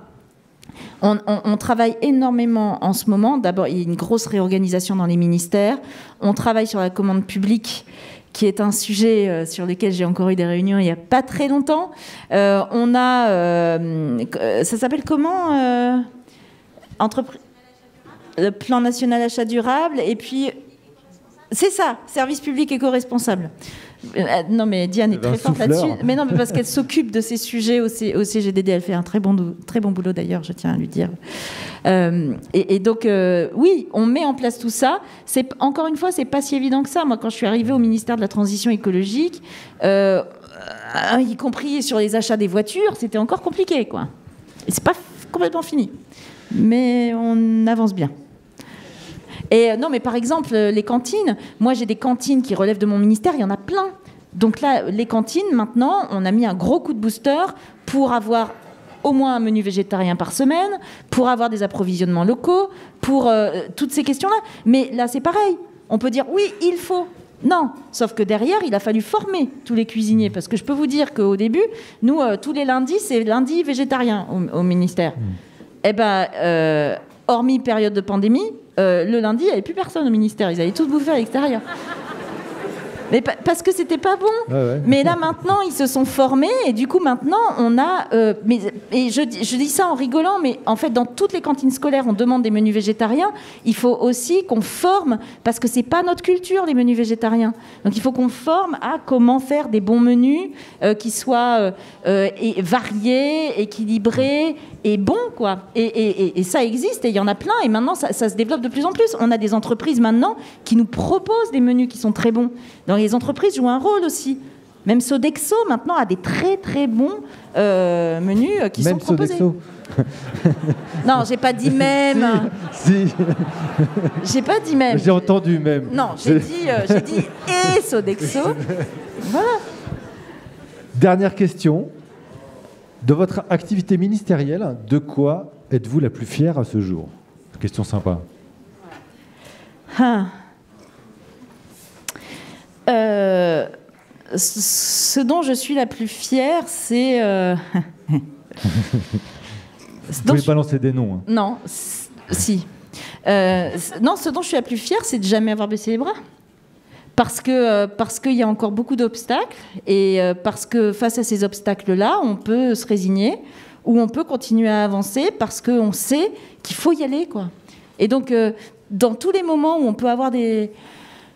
On travaille énormément en ce moment. D'abord, il y a une grosse réorganisation dans les ministères. On travaille sur la commande publique, qui est un sujet sur lequel j'ai encore eu des réunions il n'y a pas très longtemps. On a... ça s'appelle comment le plan national achat durable, et puis... C'est ça, service public éco-responsable. Non, mais Diane est très forte là-dessus. Mais non, mais parce qu'elle s'occupe de ces sujets au CGDD. Elle fait un très bon boulot, d'ailleurs, je tiens à lui dire. Et donc, oui, on met en place tout ça. Encore une fois, c'est pas si évident que ça. Moi, quand je suis arrivée au ministère de la Transition écologique, y compris sur les achats des voitures, c'était encore compliqué, quoi. Et c'est pas complètement fini. Mais on avance bien. Et non, mais par exemple, les cantines, moi j'ai des cantines qui relèvent de mon ministère, il y en a plein. Donc là, les cantines, maintenant, on a mis un gros coup de booster pour avoir au moins un menu végétarien par semaine, pour avoir des approvisionnements locaux, pour toutes ces questions-là. Mais là, c'est pareil. On peut dire, oui, il faut. Non, sauf que derrière, il a fallu former tous les cuisiniers. Parce que je peux vous dire qu'au début, nous, tous les lundis, c'est lundi végétarien au ministère. Eh bien, hormis période de pandémie, le lundi, il n'y avait plus personne au ministère. Ils allaient tous bouffer à l'extérieur. Mais parce que c'était pas bon. Ouais. Mais là maintenant ils se sont formés et du coup maintenant on a. Et je dis ça en rigolant, mais en fait dans toutes les cantines scolaires on demande des menus végétariens. Il faut aussi qu'on forme parce que c'est pas notre culture les menus végétariens. Donc il faut qu'on forme à comment faire des bons menus qui soient variés, équilibrés et bons quoi. Et ça existe et il y en a plein et maintenant ça se développe de plus en plus. On a des entreprises maintenant qui nous proposent des menus qui sont très bons. Donc les entreprises jouent un rôle aussi. Même Sodexo maintenant a des très très bons menus qui sont proposés. Même Sodexo. Non, j'ai pas dit même. Si. J'ai pas dit même. J'ai entendu même. Non, j'ai dit et Sodexo. Voilà. Dernière question. De votre activité ministérielle, de quoi êtes-vous la plus fière à ce jour? Question sympa. Ce dont je suis la plus fière, c'est... Vous pouvez balancer des noms. Hein. Non, si. Non, ce dont je suis la plus fière, c'est de jamais avoir baissé les bras. Parce qu'il y a encore beaucoup d'obstacles et parce que face à ces obstacles-là, on peut se résigner ou on peut continuer à avancer parce qu'on sait qu'il faut y aller, quoi. Et donc, dans tous les moments où on peut avoir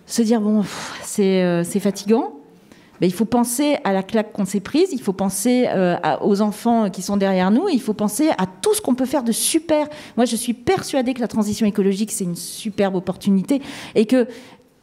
se dire, bon, c'est fatigant, mais il faut penser à la claque qu'on s'est prise, il faut penser aux enfants qui sont derrière nous, et il faut penser à tout ce qu'on peut faire de super. Moi, je suis persuadée que la transition écologique, c'est une superbe opportunité et que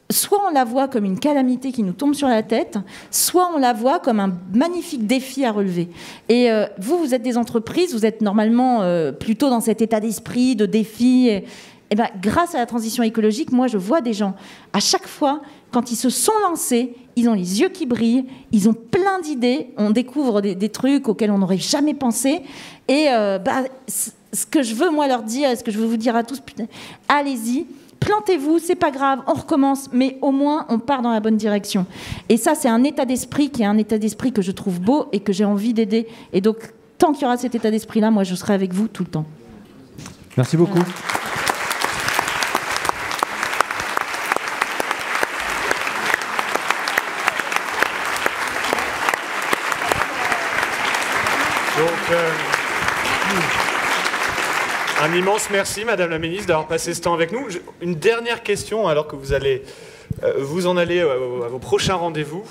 soit on la voit comme une calamité qui nous tombe sur la tête, soit on la voit comme un magnifique défi à relever. Et vous êtes des entreprises, vous êtes normalement plutôt dans cet état d'esprit, de défi. Et ben, grâce à la transition écologique, moi, je vois des gens, à chaque fois, quand ils se sont lancés, ils ont les yeux qui brillent, ils ont plein d'idées, on découvre des trucs auxquels on n'aurait jamais pensé. Et ce que je veux, moi, leur dire, ce que je veux vous dire à tous, putain, allez-y, plantez-vous, c'est pas grave, on recommence, mais au moins, on part dans la bonne direction. Et ça, c'est un état d'esprit qui est un état d'esprit que je trouve beau et que j'ai envie d'aider. Et donc, tant qu'il y aura cet état d'esprit-là, moi, je serai avec vous tout le temps. Merci beaucoup. Donc, un immense merci, Madame la Ministre, d'avoir passé ce temps avec nous. Une dernière question, alors que vous allez vous en aller à vos prochains rendez-vous.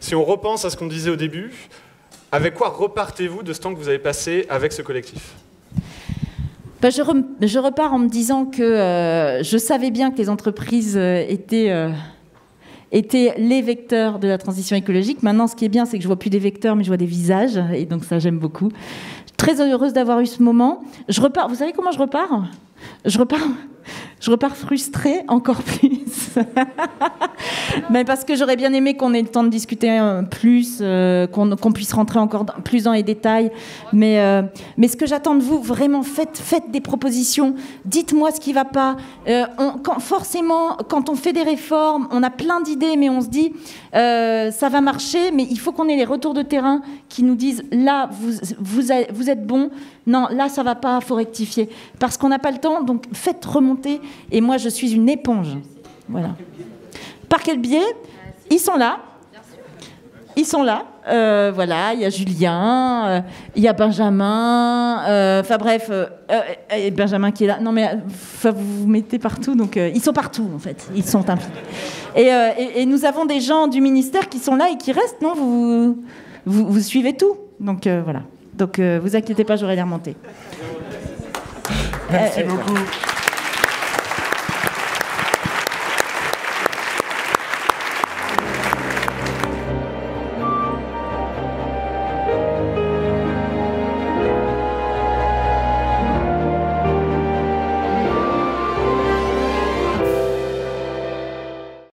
Si on repense à ce qu'on disait au début, avec quoi repartez-vous de ce temps que vous avez passé avec ce collectif ? Je repars en me disant que je savais bien que les entreprises étaient les vecteurs de la transition écologique. Maintenant, ce qui est bien, c'est que je vois plus des vecteurs, mais je vois des visages, et donc ça, j'aime beaucoup. Très heureuse d'avoir eu ce moment. Je repars. Vous savez comment je repars ? Je repars frustrée encore plus. Mais parce que j'aurais bien aimé qu'on ait le temps de discuter plus, qu'on puisse rentrer encore plus dans les détails. Mais ce que j'attends de vous, vraiment, faites des propositions. Dites-moi ce qui ne va pas. Forcément, quand on fait des réformes, on a plein d'idées, mais on se dit ça va marcher, mais il faut qu'on ait les retours de terrain qui nous disent là, vous êtes bon. Non, là, ça ne va pas, il faut rectifier. Parce qu'on n'a pas le temps, donc faites remonter. Et moi, je suis une éponge. Voilà. Par quel biais ? Ils sont là. Ils sont là. Voilà, il y a Julien, il y a Benjamin. Enfin bref, Benjamin qui est là. Non, mais vous vous mettez partout. Donc, ils sont partout, en fait. Ils sont impliqués. Et nous avons des gens du ministère qui sont là et qui restent. Non, vous suivez tout. Donc, voilà. Donc, vous inquiétez pas, j'aurai les remontées. Merci beaucoup.